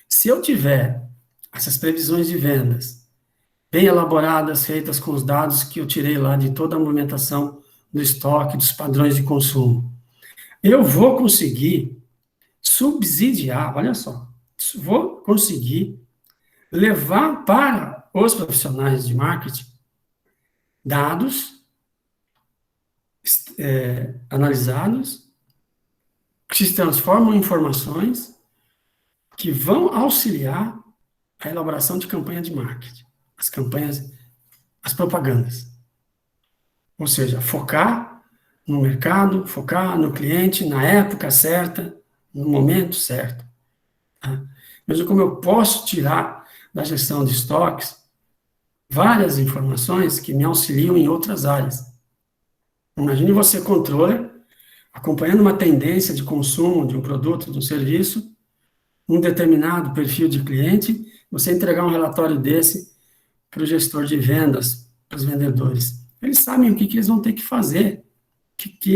Se eu tiver essas previsões de vendas bem elaboradas, feitas com os dados que eu tirei lá de toda a movimentação do estoque, dos padrões de consumo, eu vou conseguir subsidiar, olha só, vou conseguir levar para os profissionais de marketing dados analisados, que se transformam em informações que vão auxiliar a elaboração de campanha de marketing, as campanhas, as propagandas. Ou seja, focar no mercado, focar no cliente, na época certa, no momento certo. Tá? Mesmo como eu posso tirar da gestão de estoques várias informações que me auxiliam em outras áreas. Imagine você, controller, acompanhando uma tendência de consumo de um produto, de um serviço, um determinado perfil de cliente, você entregar um relatório desse para o gestor de vendas, para os vendedores. Eles sabem o que eles vão ter que fazer,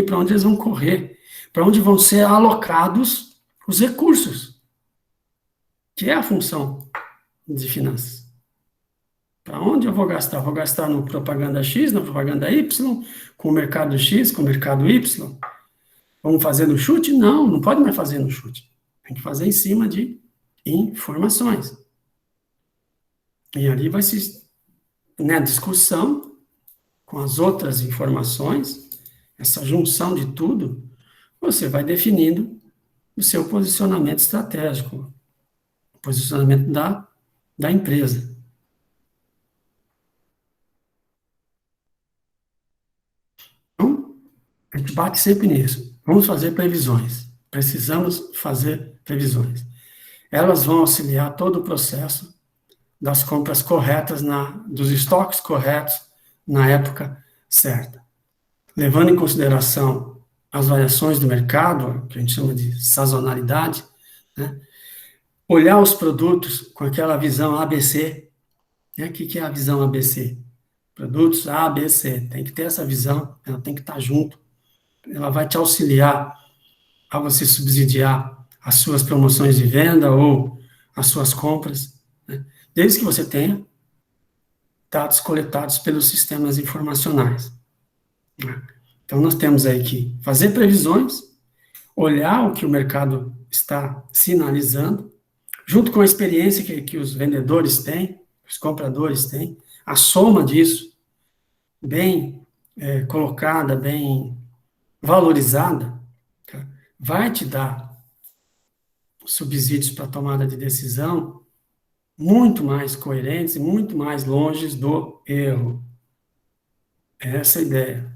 para onde eles vão correr, para onde vão ser alocados os recursos, que é a função de finanças. Para onde eu vou gastar? Vou gastar no propaganda X, na propaganda Y, com o mercado X, com o mercado Y? Vamos fazer no chute? Não, não pode mais fazer no chute. Tem que fazer em cima de informações. E ali vai se, na discussão com as outras informações, essa junção de tudo, você vai definindo o seu posicionamento estratégico, o posicionamento da empresa. Então, a gente bate sempre nisso. Vamos fazer previsões. Precisamos fazer previsões. Elas vão auxiliar todo o processo das compras corretas, dos estoques corretos, na época certa. Levando em consideração as variações do mercado, que a gente chama de sazonalidade, né? Olhar os produtos com aquela visão ABC. Né? O que é a visão ABC? Produtos A, B, C. Tem que ter essa visão, ela tem que estar junto. Ela vai te auxiliar a você subsidiar as suas promoções de venda ou as suas compras, né? Desde que você tenha dados coletados pelos sistemas informacionais. Né? Então, nós temos aí que fazer previsões, olhar o que o mercado está sinalizando, junto com a experiência que os vendedores têm, os compradores têm, a soma disso, bem colocada, bem valorizada, tá? Vai te dar subsídios para tomada de decisão muito mais coerentes e muito mais longe do erro. Essa é a ideia.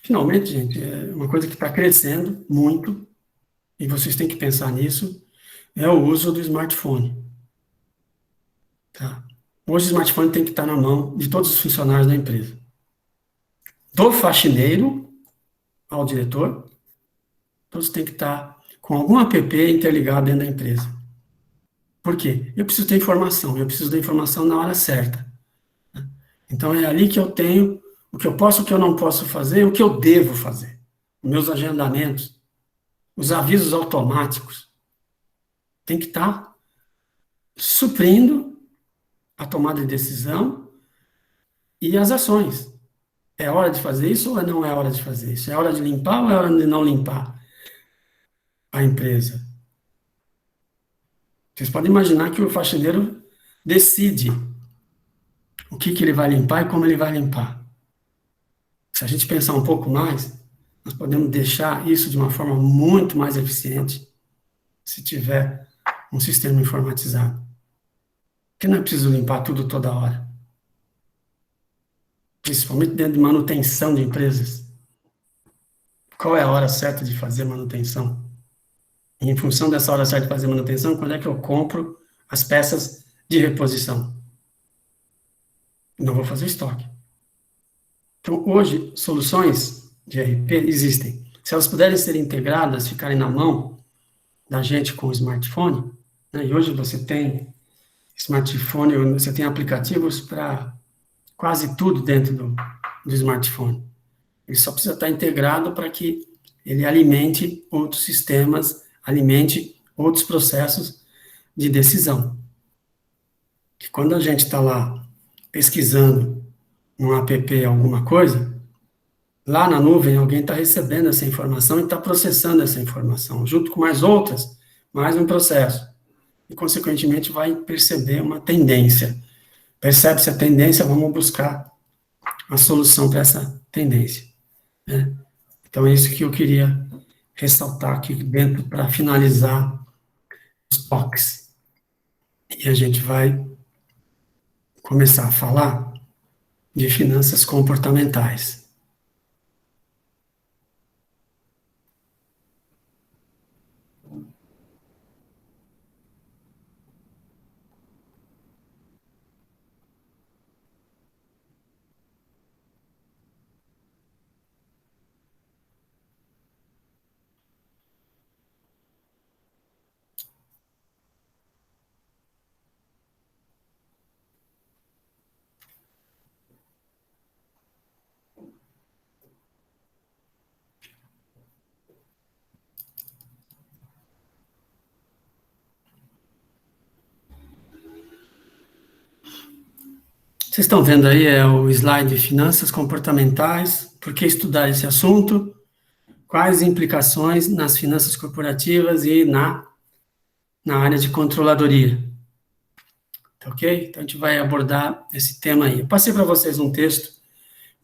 Finalmente, gente, é uma coisa que está crescendo muito, e vocês têm que pensar nisso, é o uso do smartphone. Tá? Hoje o smartphone tem que estar na mão de todos os funcionários da empresa. Do faxineiro ao diretor, todos têm que estar com algum app interligado dentro da empresa. Por quê? Eu preciso ter informação, eu preciso da informação na hora certa. Então é ali que eu tenho o que eu posso, o que eu não posso fazer, o que eu devo fazer. Meus agendamentos, os avisos automáticos. Tem que estar suprindo a tomada de decisão e as ações. É hora de fazer isso ou não é hora de fazer isso? É hora de limpar ou é hora de não limpar a empresa? Vocês podem imaginar que o faxineiro decide o que ele vai limpar e como ele vai limpar. Se a gente pensar um pouco mais, nós podemos deixar isso de uma forma muito mais eficiente se tiver um sistema informatizado. Porque não é preciso limpar tudo toda hora. Principalmente dentro de manutenção de empresas. Qual é a hora certa de fazer manutenção? E em função dessa hora certa de fazer manutenção, quando é que eu compro as peças de reposição? Não vou fazer estoque. Então, hoje, soluções de ERP existem. Se elas puderem ser integradas, ficarem na mão da gente com o smartphone, né, e hoje você tem smartphone, você tem aplicativos para quase tudo dentro do smartphone. Ele só precisa estar integrado para que ele alimente outros sistemas, alimente outros processos de decisão. Que quando a gente está lá pesquisando no app alguma coisa, lá na nuvem alguém está recebendo essa informação e está processando essa informação, junto com mais outras, mais um processo. E, consequentemente, vai perceber uma tendência. Percebe-se a tendência, vamos buscar a solução para essa tendência, né? Então, é isso que eu queria ressaltar aqui dentro para finalizar os toques. E a gente vai começar a falar de finanças comportamentais. Vocês estão vendo aí, é o slide Finanças Comportamentais. Por que estudar esse assunto? Quais implicações nas finanças corporativas e na área de controladoria? Tá ok? Então, a gente vai abordar esse tema aí. Eu passei para vocês um texto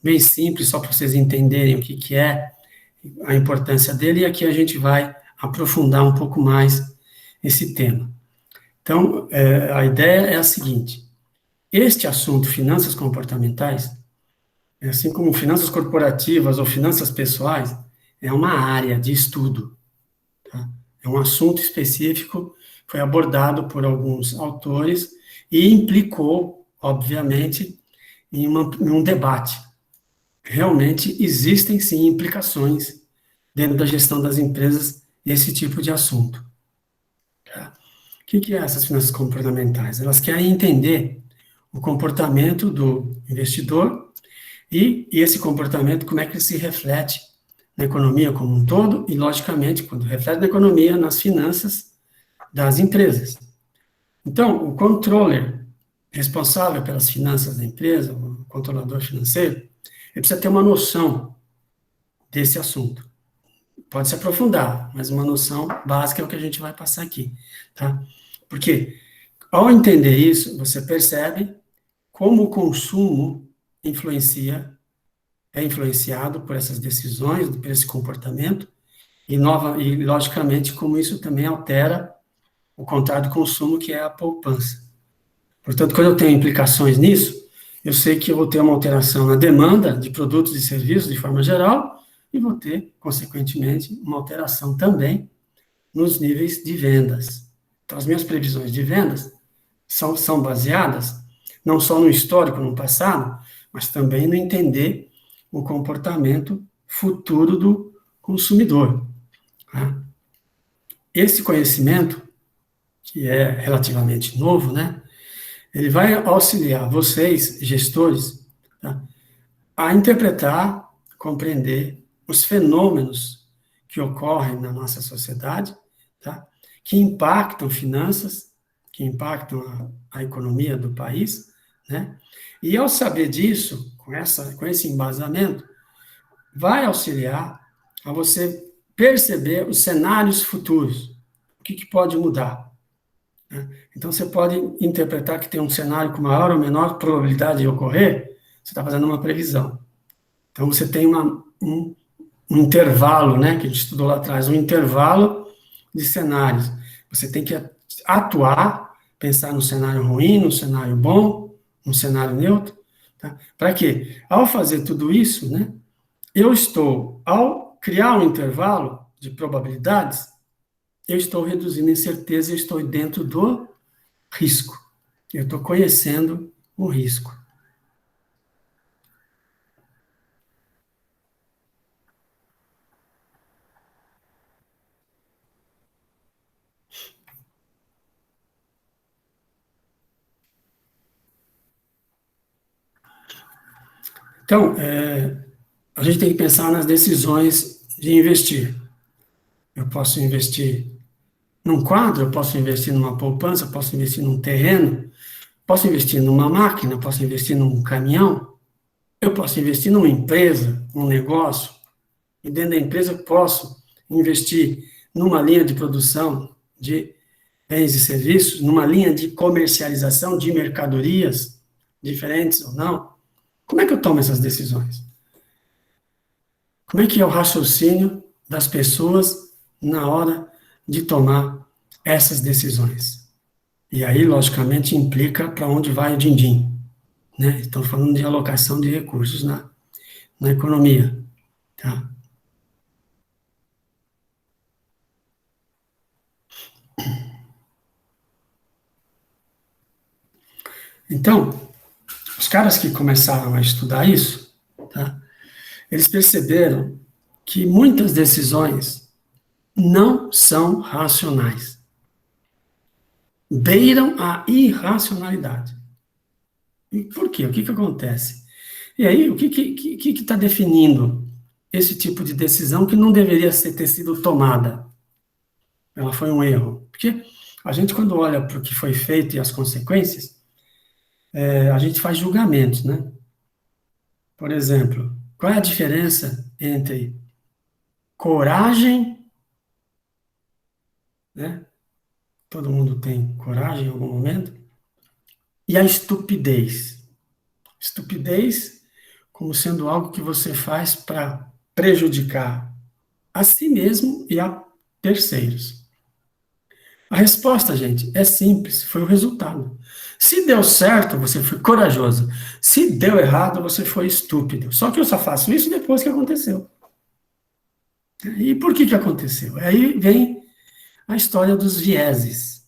bem simples, só para vocês entenderem o que é a importância dele, e aqui a gente vai aprofundar um pouco mais esse tema. Então, a ideia é a seguinte: este assunto, finanças comportamentais, assim como finanças corporativas ou finanças pessoais, é uma área de estudo, tá? É um assunto específico, foi abordado por alguns autores e implicou, obviamente, em um debate. Realmente existem, sim, implicações dentro da gestão das empresas nesse tipo de assunto. Tá? O que é essas finanças comportamentais? Elas querem entender o comportamento do investidor e esse comportamento, como é que ele se reflete na economia como um todo e, logicamente, quando reflete na economia, nas finanças das empresas. Então, o controller responsável pelas finanças da empresa, o controlador financeiro, ele precisa ter uma noção desse assunto. Pode se aprofundar, mas uma noção básica é o que a gente vai passar aqui, tá? Porque, ao entender isso, você percebe como o consumo é influenciado por essas decisões, por esse comportamento, e, logicamente, como isso também altera o contrário do consumo, que é a poupança. Portanto, quando eu tenho implicações nisso, eu sei que eu vou ter uma alteração na demanda de produtos e serviços de forma geral, e vou ter, consequentemente, uma alteração também nos níveis de vendas. Então, as minhas previsões de vendas são baseadas não só no histórico, no passado, mas também no entender o comportamento futuro do consumidor. Tá? Esse conhecimento, que é relativamente novo, né, ele vai auxiliar vocês, gestores, tá, a interpretar, compreender os fenômenos que ocorrem na nossa sociedade, tá, que impactam finanças, que impactam a economia do país, né, e ao saber disso, com esse embasamento, vai auxiliar a você perceber os cenários futuros, o que pode mudar. Né? Então, você pode interpretar que tem um cenário com maior ou menor probabilidade de ocorrer, você está fazendo uma previsão. Então, você tem um intervalo, né, que a gente estudou lá atrás, um intervalo de cenários. Você tem que atuar, pensar no cenário ruim, no cenário bom, no cenário neutro. Tá? Para quê? Ao fazer tudo isso, né, ao criar um intervalo de probabilidades, eu estou reduzindo a incerteza, eu estou dentro do risco. Eu estou conhecendo o risco. Então, a gente tem que pensar nas decisões de investir. Eu posso investir num quadro, eu posso investir numa poupança, eu posso investir num terreno, posso investir numa máquina, posso investir num caminhão, eu posso investir numa empresa, num negócio, e dentro da empresa eu posso investir numa linha de produção de bens e serviços, numa linha de comercialização de mercadorias, diferentes ou não. Como é que eu tomo essas decisões? Como é que é o raciocínio das pessoas na hora de tomar essas decisões? E aí, logicamente, implica para onde vai o din-din, né? Estamos falando de alocação de recursos na economia, tá? Então, os caras que começaram a estudar isso, tá? Eles perceberam que muitas decisões não são racionais. Beiram a irracionalidade. E por quê? O que acontece? E aí, o que está definindo esse tipo de decisão que não deveria ter sido tomada? Ela foi um erro. Porque a gente, quando olha para o que foi feito e as consequências, a gente faz julgamentos, né? Por exemplo, qual é a diferença entre coragem, né? Todo mundo tem coragem em algum momento, e a estupidez. Estupidez como sendo algo que você faz para prejudicar a si mesmo e a terceiros. A resposta, gente, é simples, foi o resultado. Se deu certo, você foi corajoso. Se deu errado, você foi estúpido. Só que eu só faço isso depois que aconteceu. E por que aconteceu? Aí vem a história dos vieses.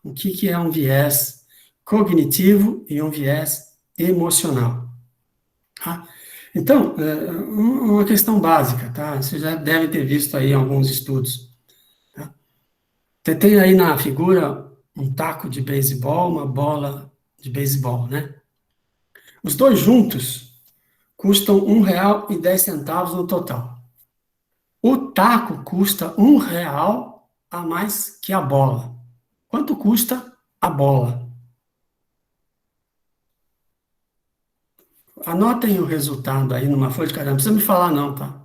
O que é um viés cognitivo e um viés emocional? Tá? Então, uma questão básica, tá? Você já deve ter visto aí alguns estudos. Tá? Você tem aí na figura um taco de beisebol, uma bola de beisebol, né? Os dois juntos custam R$ 1,10 no total. O taco custa R$ 1 a mais que a bola. Quanto custa a bola? Anotem o resultado aí numa folha de caderno. Não precisa me falar não, tá?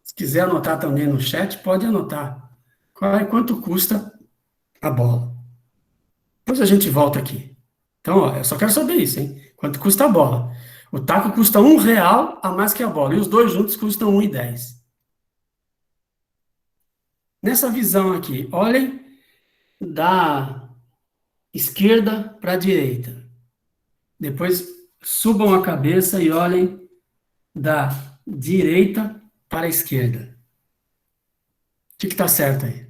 Se quiser anotar também no chat, pode anotar. Quanto custa a bola? Depois a gente volta aqui. Então, ó, eu só quero saber isso, hein? Quanto custa a bola? O taco custa R$ 1 a mais que a bola. E os dois juntos custam R$ 1,10. Nessa visão aqui, olhem da esquerda para a direita. Depois subam a cabeça e olhem da direita para a esquerda. O que está certo aí?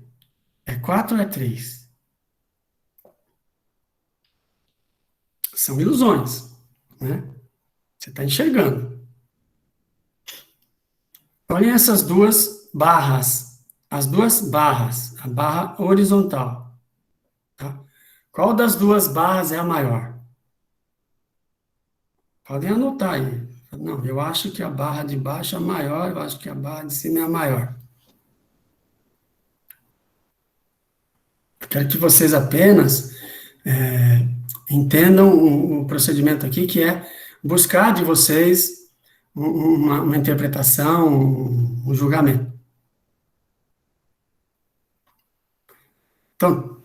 É 4 ou é 3? São ilusões, né? Você está enxergando. Olhem essas duas barras. As duas barras. A barra horizontal. Tá? Qual das duas barras é a maior? Podem anotar aí. Não, eu acho que a barra de baixo é maior, eu acho que a barra de cima é a maior. Eu quero que vocês apenas entendam o procedimento aqui, que é buscar de vocês uma interpretação, um julgamento. Então,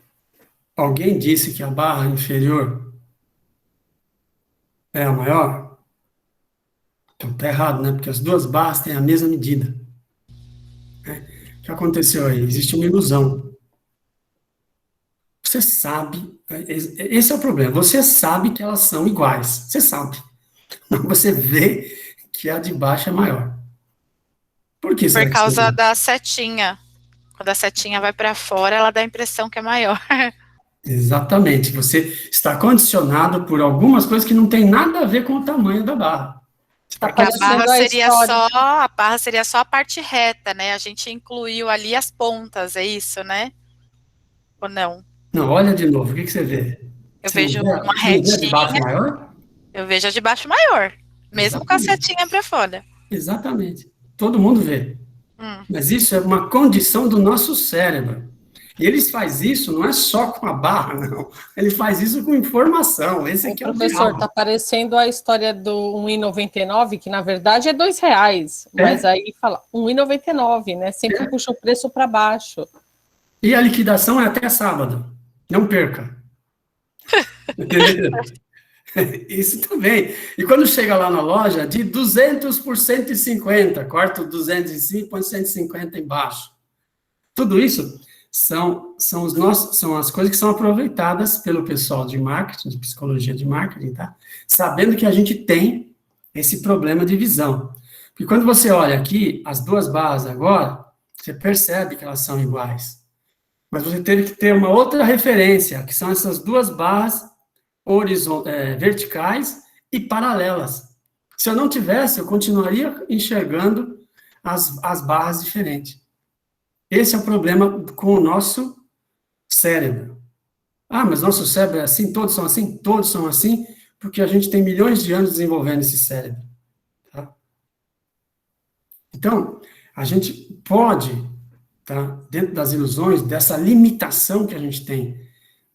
alguém disse que a barra inferior é a maior? Então, está errado, né? Porque as duas barras têm a mesma medida. O que aconteceu aí? Existe uma ilusão. Você sabe, esse é o problema, você sabe que elas são iguais, você sabe, mas você vê que a de baixo é maior. Por que será Por que causa você... da setinha. Quando a setinha vai para fora, ela dá a impressão que é maior. Exatamente, você está condicionado por algumas coisas que não tem nada a ver com o tamanho da barra. Porque a barra história. seria só a parte reta, né? A gente incluiu ali as pontas, é isso, né? Ou não? Não, olha de novo, o que você vê? Eu Você não vejo vê, uma você não vê a de baixo retinha. maior? Eu vejo a de baixo maior. Mesmo com a setinha para fora. Exatamente. Todo mundo vê. Hum. Mas isso é uma condição do nosso cérebro. E ele faz isso não é só com a barra, não. Ele faz isso com informação. Esse aqui é o Professor, diabo. está parecendo a história do 1,99, que na verdade é R$2, mas aí fala 1,99, né? Sempre puxa o preço para baixo. E a liquidação é até sábado. Não perca. Entendeu? Isso também. E quando chega lá na loja, de 200 por 150, corta o 205, põe 150 embaixo. Tudo isso são as coisas que são aproveitadas pelo pessoal de marketing, de psicologia de marketing, tá? Sabendo que a gente tem esse problema de visão. Porque quando você olha aqui, as duas barras agora, você percebe que elas são iguais. Mas você teve que ter uma outra referência, que são essas duas barras verticais e paralelas. Se eu não tivesse, eu continuaria enxergando as barras diferentes. Esse é o problema com o nosso cérebro. Ah, mas nosso cérebro é assim? Todos são assim? Todos são assim, porque a gente tem milhões de anos desenvolvendo esse cérebro. Tá? Então, a gente pode, tá, dentro das ilusões, dessa limitação que a gente tem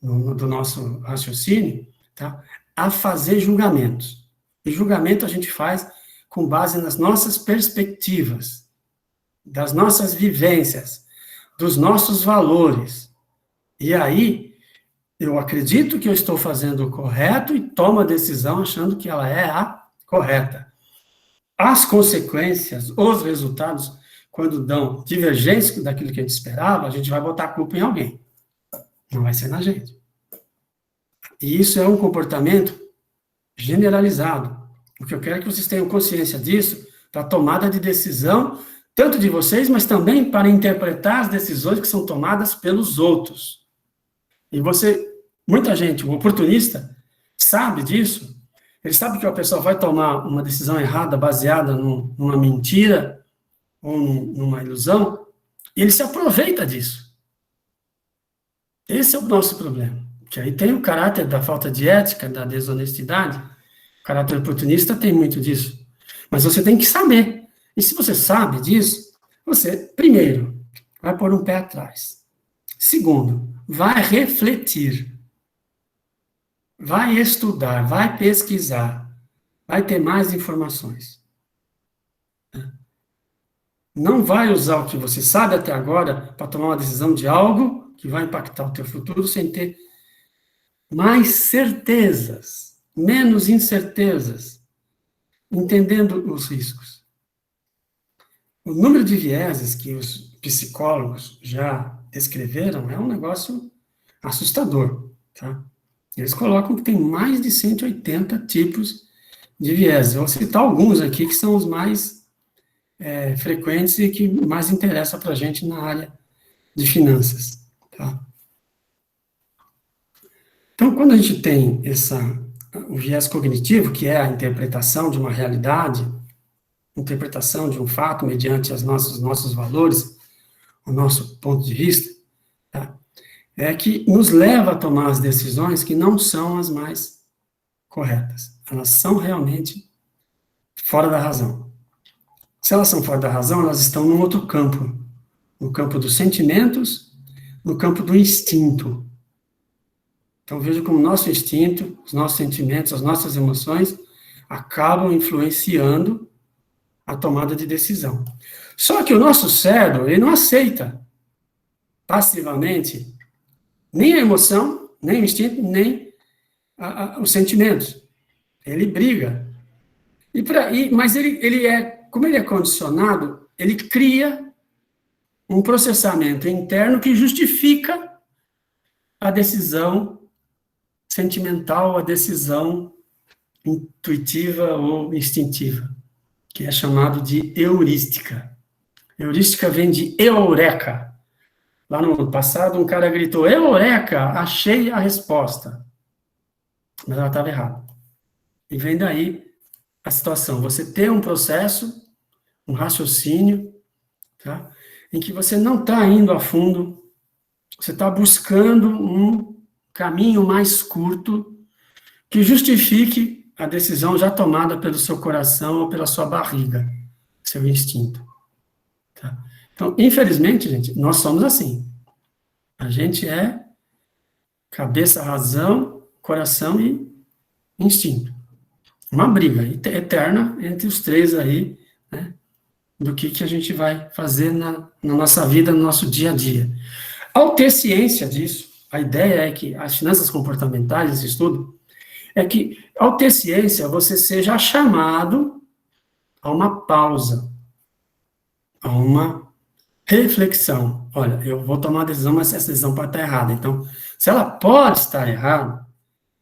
do nosso raciocínio, tá, a fazer julgamentos. E julgamento a gente faz com base nas nossas perspectivas, das nossas vivências, dos nossos valores. E aí, eu acredito que eu estou fazendo o correto e tomo a decisão achando que ela é a correta. As consequências, os resultados, quando dão divergência daquilo que a gente esperava, a gente vai botar a culpa em alguém. Não vai ser na gente. E isso é um comportamento generalizado. O que eu quero é que vocês tenham consciência disso para a tomada de decisão, tanto de vocês, mas também para interpretar as decisões que são tomadas pelos outros. E muita gente, o oportunista, sabe disso. Ele sabe que a pessoa vai tomar uma decisão errada, baseada numa mentira ou numa ilusão, e ele se aproveita disso. Esse é o nosso problema. Que aí tem o caráter da falta de ética, da desonestidade. O caráter oportunista tem muito disso. Mas você tem que saber. E se você sabe disso, você, primeiro, vai pôr um pé atrás. Segundo, vai refletir. Vai estudar, vai pesquisar. Vai ter mais informações. Não vai usar o que você sabe até agora para tomar uma decisão de algo que vai impactar o teu futuro sem ter mais certezas, menos incertezas, entendendo os riscos. O número de vieses que os psicólogos já descreveram é um negócio assustador, tá? Eles colocam que tem mais de 180 tipos de vieses. Eu vou citar alguns aqui que são os mais frequentes e que mais interessam para a gente na área de finanças, tá? Então, quando a gente tem o viés cognitivo, que é a interpretação de uma realidade, interpretação de um fato mediante os nossos valores, o nosso ponto de vista, tá? É que nos leva a tomar as decisões que não são as mais corretas. Elas são realmente fora da razão. Se elas são fora da razão, elas estão num outro campo, no campo dos sentimentos, no campo do instinto. Então, veja como o nosso instinto, os nossos sentimentos, as nossas emoções acabam influenciando a tomada de decisão. Só que o nosso cérebro, ele não aceita passivamente nem a emoção, nem o instinto, nem os sentimentos. Ele briga. Mas como ele é condicionado, ele cria um processamento interno que justifica a decisão sentimental, a decisão intuitiva ou instintiva, que é chamado de heurística. Heurística vem de eureka. Lá no passado, um cara gritou, eureka, achei a resposta. Mas ela estava errada. E vem daí a situação. Você tem um processo, um raciocínio, tá? Em que você não está indo a fundo, você está buscando um caminho mais curto que justifique a decisão já tomada pelo seu coração ou pela sua barriga, seu instinto. Tá? Então, infelizmente, gente, nós somos assim. A gente é cabeça, razão, coração e instinto. Uma briga eterna entre os três aí, né, do que a gente vai fazer na nossa vida, no nosso dia a dia. Ao ter ciência disso, a ideia é que as finanças comportamentais, esse estudo, é que, ao ter ciência, você seja chamado a uma pausa, a uma reflexão. Olha, eu vou tomar uma decisão, mas essa decisão pode estar errada. Então, se ela pode estar errada,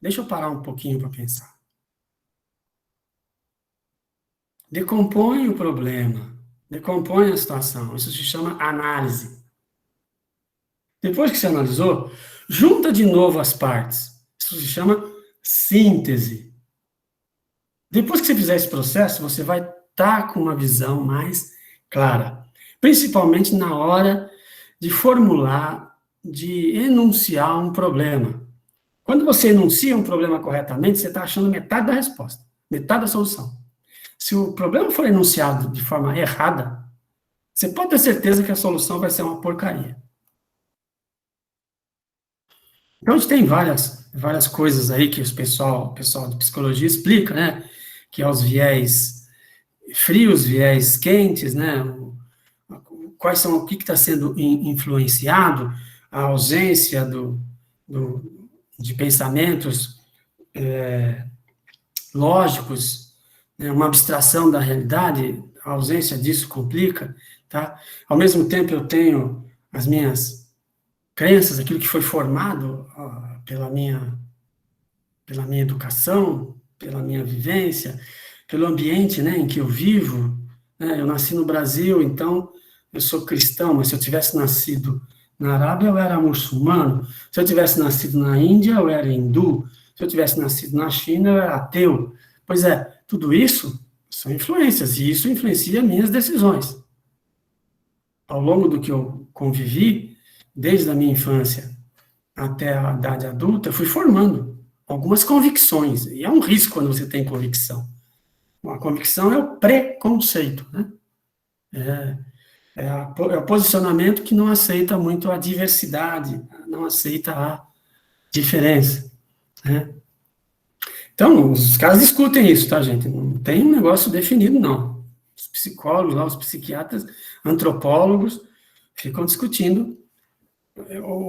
deixa eu parar um pouquinho para pensar. Decompõe o problema, decompõe a situação. Isso se chama análise. Depois que você analisou, junta de novo as partes. Isso se chama síntese. Depois que você fizer esse processo, você vai estar com uma visão mais clara. Principalmente na hora de formular, de enunciar um problema. Quando você enuncia um problema corretamente, você está achando metade da resposta, metade da solução. Se o problema for enunciado de forma errada, você pode ter certeza que a solução vai ser uma porcaria. Então, a gente tem várias coisas aí que o pessoal de psicologia explica, né? Que é os viés frios, viés quentes, né? Quais são, o que está sendo influenciado, a ausência de pensamentos lógicos, né? Uma abstração da realidade, a ausência disso complica, tá? Ao mesmo tempo, eu tenho as minhas crenças, aquilo que foi formado pela minha educação, pela minha vivência, pelo ambiente, né, em que eu vivo, né? Eu nasci no Brasil, então eu sou cristão, mas se eu tivesse nascido na Arábia, eu era muçulmano. Se eu tivesse nascido na Índia, eu era hindu. Se eu tivesse nascido na China, eu era ateu. Pois é, tudo isso são influências, e isso influencia minhas decisões. Ao longo do que eu convivi, desde a minha infância até a idade adulta, eu fui formando algumas convicções, e é um risco quando você tem convicção. Uma convicção é o preconceito, né? É o posicionamento que não aceita muito a diversidade, não aceita a diferença, né? Então, os caras discutem isso, tá, gente? Não tem um negócio definido, não. Os psicólogos, lá, os psiquiatras, antropólogos, ficam discutindo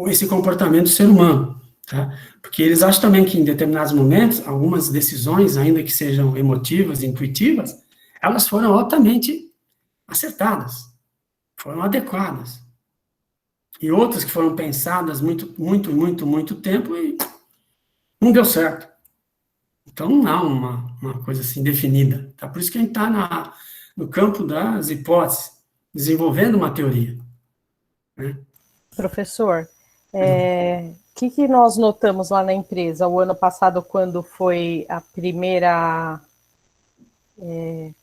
esse comportamento do ser humano, tá? Porque eles acham também que, em determinados momentos, algumas decisões, ainda que sejam emotivas, intuitivas, elas foram altamente acertadas, foram adequadas. E outras que foram pensadas muito tempo e não deu certo. Então, não há uma coisa assim definida. Tá? Por isso que a gente está no campo das hipóteses, desenvolvendo uma teoria, né? Professor, que nós notamos lá na empresa o ano passado, quando foi a primeira...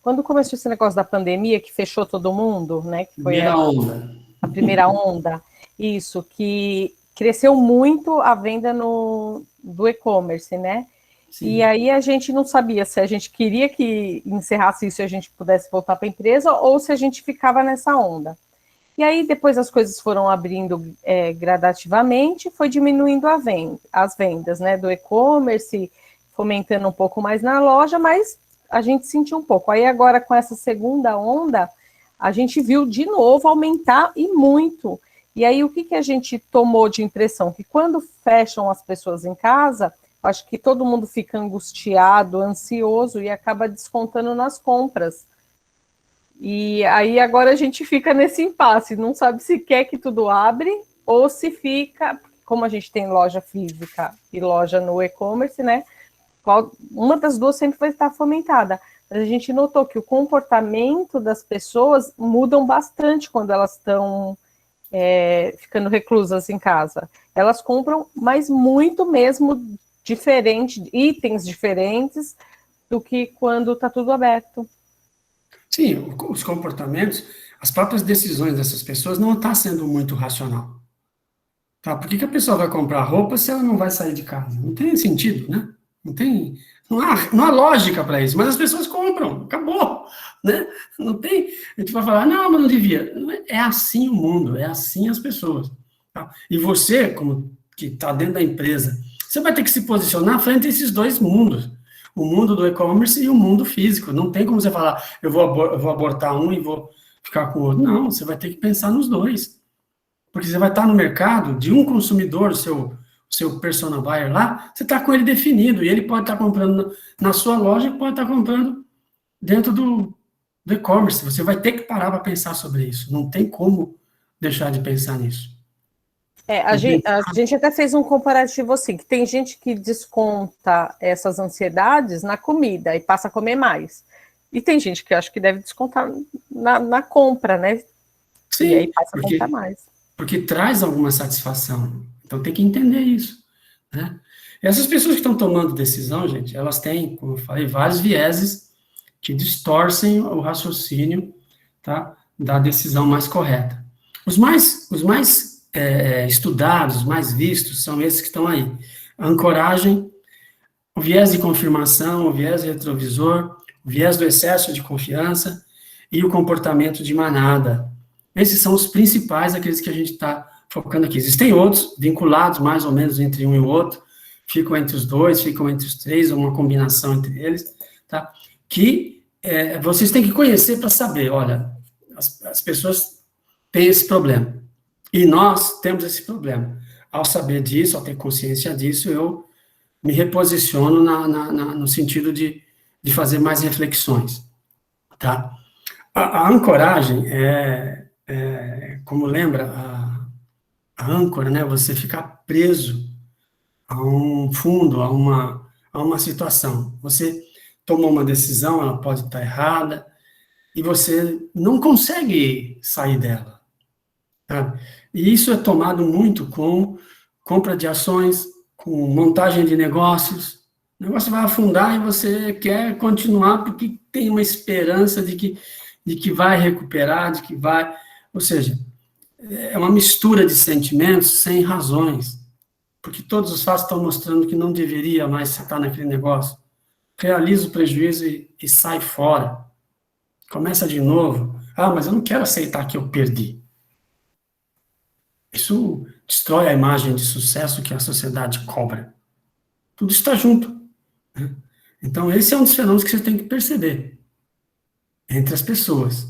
quando começou esse negócio da pandemia, que fechou todo mundo, né? Que foi a primeira onda. Isso, que cresceu muito a venda do e-commerce, né? Sim. E aí a gente não sabia se a gente queria que encerrasse isso e a gente pudesse voltar para a empresa, ou se a gente ficava nessa onda. E aí depois as coisas foram abrindo gradativamente, foi diminuindo as vendas, né, do e-commerce, fomentando um pouco mais na loja, mas a gente sentiu um pouco. Aí agora com essa segunda onda, a gente viu de novo aumentar e muito. E aí o que a gente tomou de impressão? Que quando fecham as pessoas em casa, acho que todo mundo fica angustiado, ansioso e acaba descontando nas compras. E aí agora a gente fica nesse impasse, não sabe se quer que tudo abre ou se fica, como a gente tem loja física e loja no e-commerce, né? Uma das duas sempre vai estar fomentada. Mas a gente notou que o comportamento das pessoas mudam bastante quando elas estão ficando reclusas em casa. Elas compram, mas muito mesmo diferente, itens diferentes do que quando está tudo aberto. Sim, os comportamentos, as próprias decisões dessas pessoas não estão sendo muito racional. Tá? Por que a pessoa vai comprar roupa se ela não vai sair de casa? Não tem sentido, né? Não há lógica para isso, mas as pessoas compram, acabou, né? Não tem, a gente vai falar, não, mas não devia. É assim o mundo, é assim as pessoas. Tá? E você, como que está dentro da empresa, você vai ter que se posicionar frente a esses dois mundos, o mundo do e-commerce e o mundo físico. Não tem como você falar, eu vou abortar um e vou ficar com o outro. Não, você vai ter que pensar nos dois. Porque você vai estar no mercado de um consumidor, o seu personal buyer lá, você está com ele definido, e ele pode estar comprando na sua loja, pode estar comprando dentro do e-commerce. Você vai ter que parar para pensar sobre isso. Não tem como deixar de pensar nisso. A gente até fez um comparativo assim, que tem gente que desconta essas ansiedades na comida e passa a comer mais. E tem gente que acho que deve descontar na compra, né? Sim, e aí passa a comprar mais. Porque traz alguma satisfação. Então tem que entender isso, né? E essas pessoas que estão tomando decisão, gente, elas têm, como eu falei, vários vieses que distorcem o raciocínio, tá, da decisão mais correta. Os mais estudados, mais vistos, são esses que estão aí. A ancoragem, o viés de confirmação, o viés retrovisor, o viés do excesso de confiança e o comportamento de manada. Esses são os principais, aqueles que a gente está focando aqui. Existem outros, vinculados mais ou menos entre um e o outro, ficam entre os dois, ficam entre os três, uma combinação entre eles, tá? Que vocês têm que conhecer para saber, olha, as pessoas têm esse problema. E nós temos esse problema. Ao saber disso, ao ter consciência disso, eu me reposiciono no sentido de fazer mais reflexões, tá? A ancoragem como lembra, a âncora, né? Você ficar preso a um fundo, a uma situação. Você tomou uma decisão, ela pode estar errada, e você não consegue sair dela. Tá? E isso é tomado muito com compra de ações, com montagem de negócios. O negócio vai afundar e você quer continuar porque tem uma esperança de que vai recuperar, de que vai... Ou seja, é uma mistura de sentimentos sem razões, porque todos os fatos estão mostrando que não deveria mais estar naquele negócio. Realiza o prejuízo e sai fora. Começa de novo. Ah, mas eu não quero aceitar que eu perdi. Isso destrói a imagem de sucesso que a sociedade cobra. Tudo está junto. Né? Então, esse é um dos fenômenos que você tem que perceber entre as pessoas,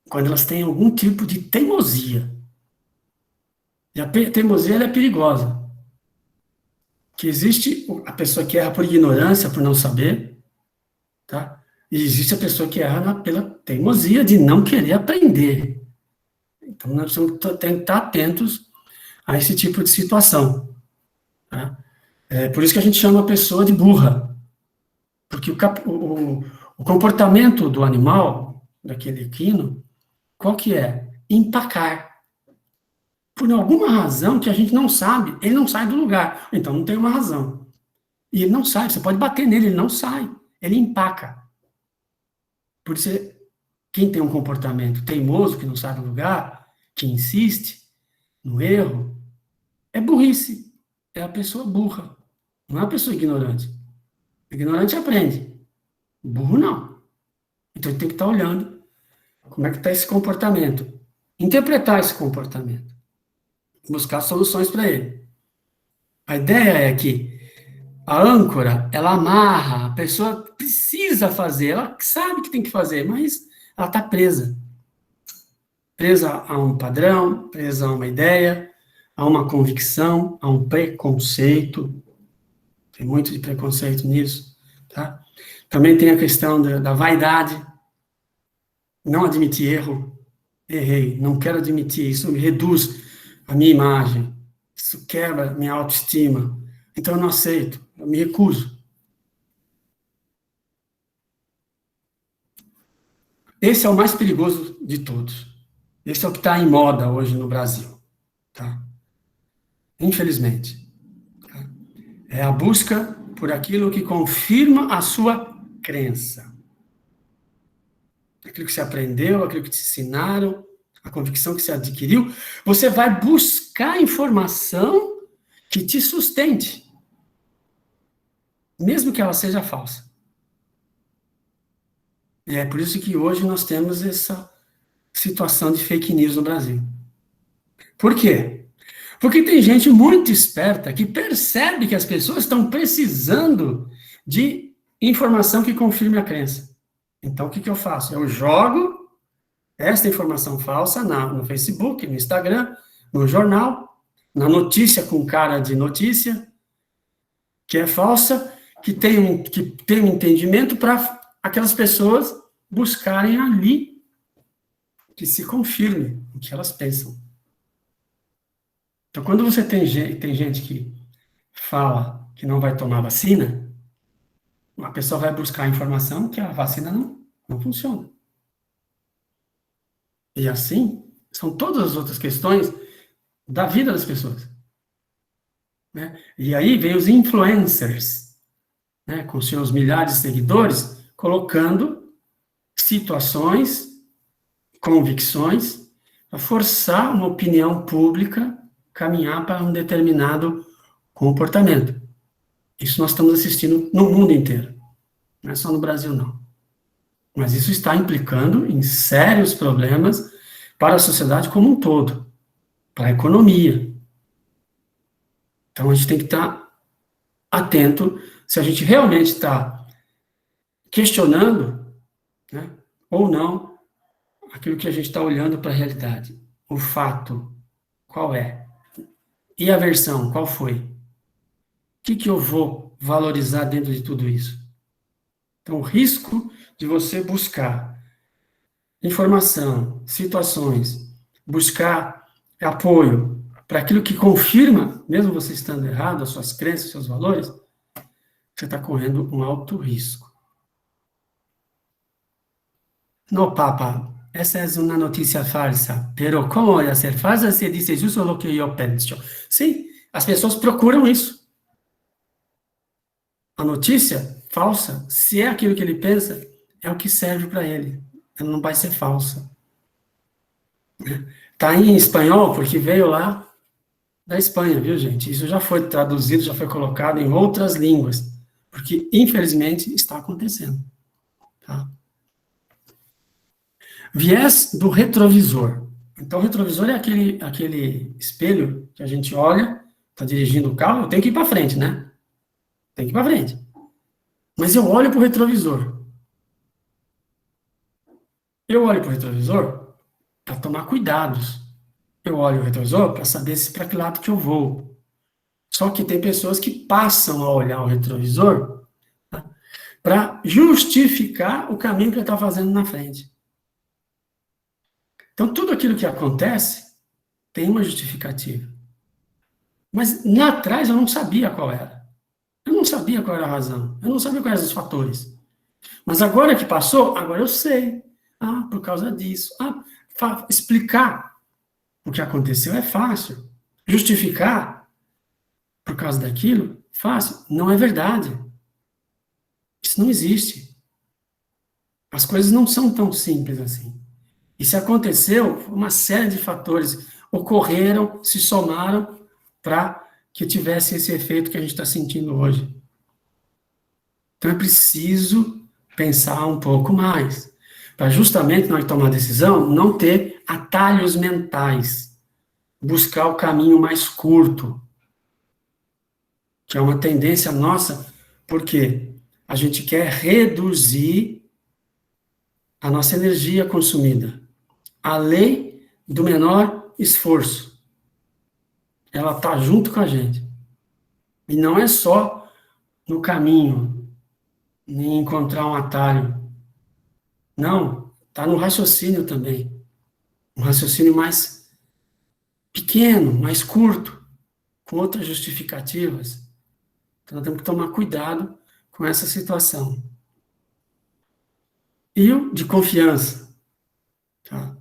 quando elas têm algum tipo de teimosia. E a teimosia ela é perigosa. Que existe a pessoa que erra por ignorância, por não saber, tá? E existe a pessoa que erra pela teimosia de não querer aprender. Então, nós temos que estar atentos a esse tipo de situação. Tá? Por isso que a gente chama a pessoa de burra. Porque o comportamento do animal, daquele equino, qual que é? Empacar. Por alguma razão que a gente não sabe, ele não sai do lugar. Então, não tem uma razão. E ele não sai, você pode bater nele, ele não sai. Ele empaca. Por isso, quem tem um comportamento teimoso, que não sai do lugar, que insiste no erro, é burrice. É a pessoa burra. Não é a pessoa ignorante. O ignorante aprende. O burro, não. Então, ele tem que estar olhando como é que está esse comportamento. Interpretar esse comportamento. Buscar soluções para ele. A ideia é que a âncora, ela amarra, a pessoa precisa fazer, ela sabe que tem que fazer, mas ela está presa. Presa a um padrão, presa a uma ideia, a uma convicção, a um preconceito. Tem muito de preconceito nisso, tá? Também tem a questão da vaidade, não admitir erro. Errei, não quero admitir, isso me reduz a minha imagem, isso quebra minha autoestima, então eu não aceito, eu me recuso. Esse é o mais perigoso de todos. Esse é o que está em moda hoje no Brasil, tá? Infelizmente. Tá? É a busca por aquilo que confirma a sua crença. Aquilo que você aprendeu, aquilo que te ensinaram, a convicção que você adquiriu, você vai buscar informação que te sustente. mesmo que ela seja falsa. E é por isso que hoje nós temos essa situação de fake news no Brasil. Por quê? Porque tem gente muito esperta que percebe que as pessoas estão precisando de informação que confirme a crença. Então, o que eu faço? Eu jogo esta informação falsa no Facebook, no Instagram, no jornal, na notícia com cara de notícia, que é falsa, que tem um entendimento para aquelas pessoas buscarem ali que se confirme o que elas pensam. Então, quando você tem gente que fala que não vai tomar vacina, a pessoa vai buscar a informação que a vacina não funciona. E assim, são todas as outras questões da vida das pessoas. Né? E aí vem os influencers, né, com seus milhares de seguidores, colocando situações, convicções, para forçar uma opinião pública caminhar para um determinado comportamento. Isso nós estamos assistindo no mundo inteiro. Não é só no Brasil, não. Mas isso está implicando em sérios problemas para a sociedade como um todo, para a economia. Então, a gente tem que estar atento se a gente realmente está questionando, né, ou não, aquilo que a gente está olhando para a realidade. O fato, qual é? E a versão, qual foi? O que eu vou valorizar dentro de tudo isso? Então, o risco de você buscar informação, situações, buscar apoio para aquilo que confirma, mesmo você estando errado, as suas crenças, seus valores, você está correndo um alto risco. No, Papa, essa é uma notícia falsa, pero como vai ser falsa se diz justo o que eu penso? Sim, as pessoas procuram isso. A notícia falsa, se é aquilo que ele pensa, é o que serve para ele. Ela não vai ser falsa. Está em espanhol porque veio lá da Espanha, viu, gente? Isso já foi traduzido, já foi colocado em outras línguas, porque, infelizmente, está acontecendo. Tá? Viés do retrovisor. Então, o retrovisor é aquele espelho que a gente olha, está dirigindo o carro, eu tenho que ir para frente, né? Tem que ir para frente. Mas eu olho para o retrovisor. Eu olho para o retrovisor para tomar cuidados. Eu olho o retrovisor para saber se para que lado que eu vou. Só que tem pessoas que passam a olhar o retrovisor, tá, para justificar o caminho que ele está fazendo na frente. Então, tudo aquilo que acontece tem uma justificativa. Mas lá atrás eu não sabia qual era. Eu não sabia qual era a razão. Eu não sabia quais eram os fatores. Mas agora que passou, agora eu sei. Ah, por causa disso. Explicar o que aconteceu é fácil. Justificar por causa daquilo, fácil. Não é verdade. Isso não existe. As coisas não são tão simples assim. E se aconteceu, uma série de fatores ocorreram, se somaram para que tivesse esse efeito que a gente está sentindo hoje. Então é preciso pensar um pouco mais, para justamente, na hora de tomar decisão, não ter atalhos mentais, buscar o caminho mais curto, que é uma tendência nossa, porque a gente quer reduzir a nossa energia consumida. A lei do menor esforço. Ela está junto com a gente. E não é só no caminho, em encontrar um atalho. Não, está no raciocínio também. Um raciocínio mais pequeno, mais curto, com outras justificativas. Então, nós temos que tomar cuidado com essa situação. E o de confiança. Tá?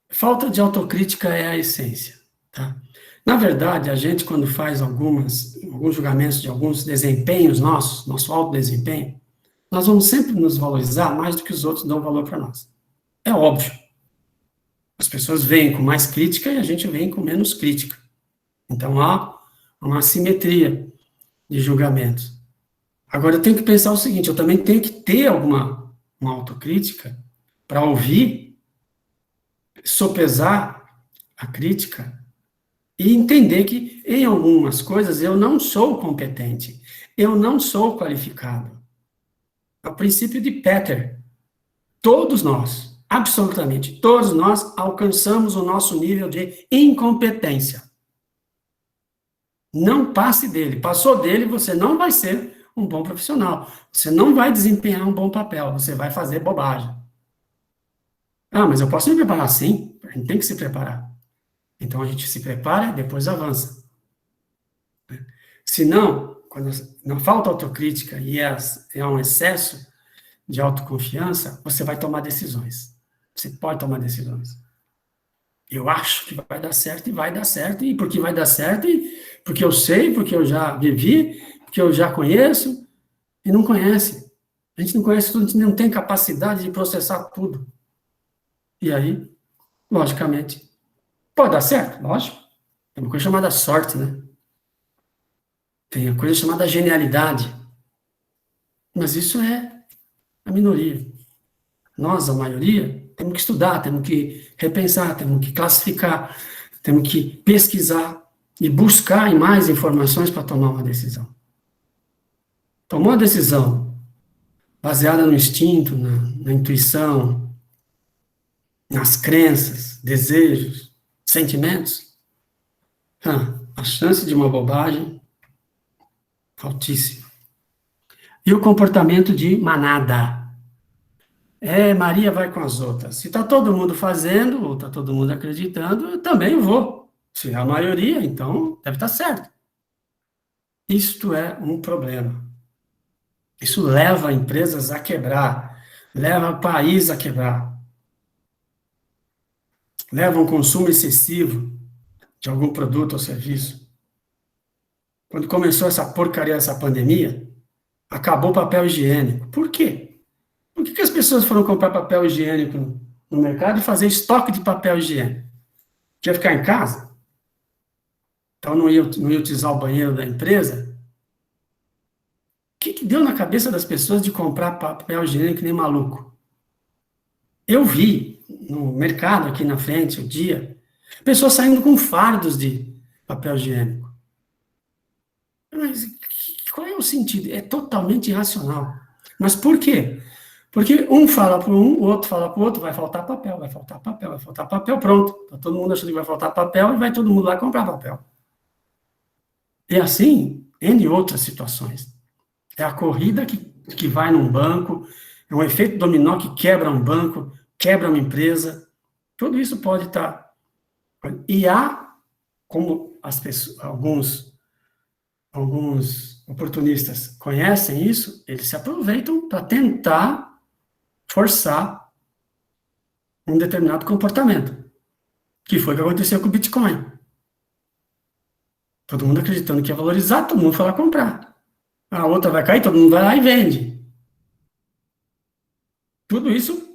Falta de autocrítica é a essência. Tá? Na verdade, a gente, quando faz alguns julgamentos de alguns desempenhos nossos, nosso alto desempenho, nós vamos sempre nos valorizar mais do que os outros dão valor para nós. É óbvio. As pessoas vêm com mais crítica e a gente vem com menos crítica. Então, há uma assimetria de julgamentos. Agora, eu tenho que pensar o seguinte, eu também tenho que ter uma autocrítica para ouvir, sopesar a crítica e entender que, em algumas coisas, eu não sou competente, eu não sou qualificado. É o princípio de Peter. Todos nós, absolutamente, todos nós alcançamos o nosso nível de incompetência. Não passe dele. Passou dele, você não vai ser um bom profissional. Você não vai desempenhar um bom papel, você vai fazer bobagem. Ah, mas eu posso me preparar sim, a gente tem que se preparar. Então a gente se prepara e depois avança. Se não, quando não falta autocrítica e é um excesso de autoconfiança, você vai tomar decisões. Você pode tomar decisões. Eu acho que vai dar certo, e porque vai dar certo, e porque eu sei, porque eu já vivi, porque eu já conheço, e não conhece. A gente não conhece tudo, a gente não tem capacidade de processar tudo. E aí, logicamente, pode dar certo, lógico. Tem uma coisa chamada sorte, né? Tem uma coisa chamada genialidade. Mas isso é a minoria. Nós, a maioria, temos que estudar, temos que repensar, temos que classificar, temos que pesquisar e buscar mais informações para tomar uma decisão. Tomou a decisão baseada no instinto, na intuição, nas crenças, desejos, sentimentos, a chance de uma bobagem altíssima. E o comportamento de manada. Maria vai com as outras. Se está todo mundo fazendo, ou está todo mundo acreditando, eu também vou. Se é a maioria, então deve estar certo. Isto é um problema. Isso leva empresas a quebrar, leva o país a quebrar, leva um consumo excessivo de algum produto ou serviço. Quando começou essa porcaria, essa pandemia, acabou o papel higiênico. Por quê? Por que as pessoas foram comprar papel higiênico no mercado e fazer estoque de papel higiênico? Ia ficar em casa? Então não ia utilizar o banheiro da empresa? O que deu na cabeça das pessoas de comprar papel higiênico que nem maluco? Eu vi no mercado aqui na frente, o dia, pessoas saindo com fardos de papel higiênico. Mas qual é o sentido? É totalmente irracional. Mas por quê? Porque um fala para um, o outro fala para o outro, vai faltar papel, vai faltar papel, vai faltar papel, pronto. Está todo mundo achando que vai faltar papel e vai todo mundo lá comprar papel. E assim, N outras situações. É a corrida que vai num banco, é um efeito dominó que quebra um banco, quebra uma empresa. Tudo isso pode estar. E há, como as pessoas, alguns oportunistas conhecem isso, eles se aproveitam para tentar forçar um determinado comportamento, que foi o que aconteceu com o Bitcoin. Todo mundo acreditando que ia valorizar, todo mundo foi lá comprar. A outra vai cair, todo mundo vai lá e vende. Tudo isso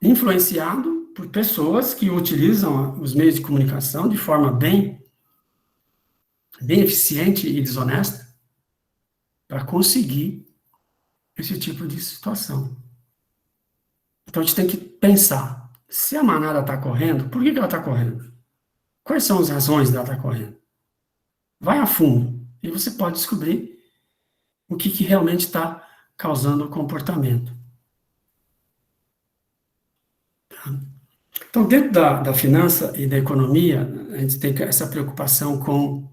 influenciado por pessoas que utilizam os meios de comunicação de forma bem eficiente e desonesta para conseguir esse tipo de situação. Então a gente tem que pensar, se a manada está correndo, por que ela está correndo? Quais são as razões dela estar correndo? Vai a fundo e você pode descobrir o que realmente está causando o comportamento. Então, dentro da finança e da economia, a gente tem essa preocupação com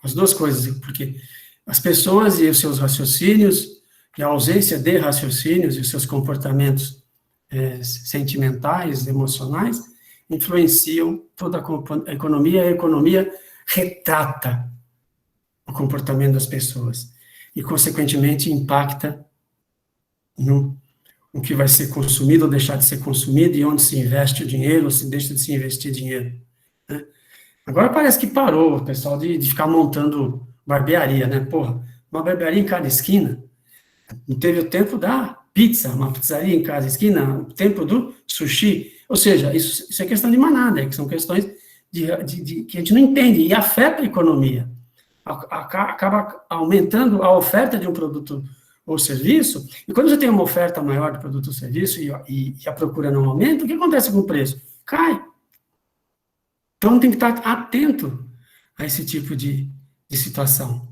as duas coisas, porque as pessoas e os seus raciocínios, e a ausência de raciocínios e os seus comportamentos sentimentais, emocionais, influenciam toda a economia, e a economia retrata o comportamento das pessoas e, consequentemente, impacta no que vai ser consumido ou deixar de ser consumido e onde se investe o dinheiro ou se deixa de se investir dinheiro. Né? Agora parece que parou o pessoal de ficar montando barbearia, né? Porra, uma barbearia em cada esquina. Não teve o tempo da pizza, uma pizzaria em cada esquina, o tempo do sushi. Ou seja, isso é questão de manada, que são questões que a gente não entende e afeta a economia. acaba aumentando a oferta de um produto ou serviço, e quando você tem uma oferta maior de produto ou serviço e a procura não aumenta, o que acontece com o preço? Cai. Então tem que estar atento a esse tipo de situação.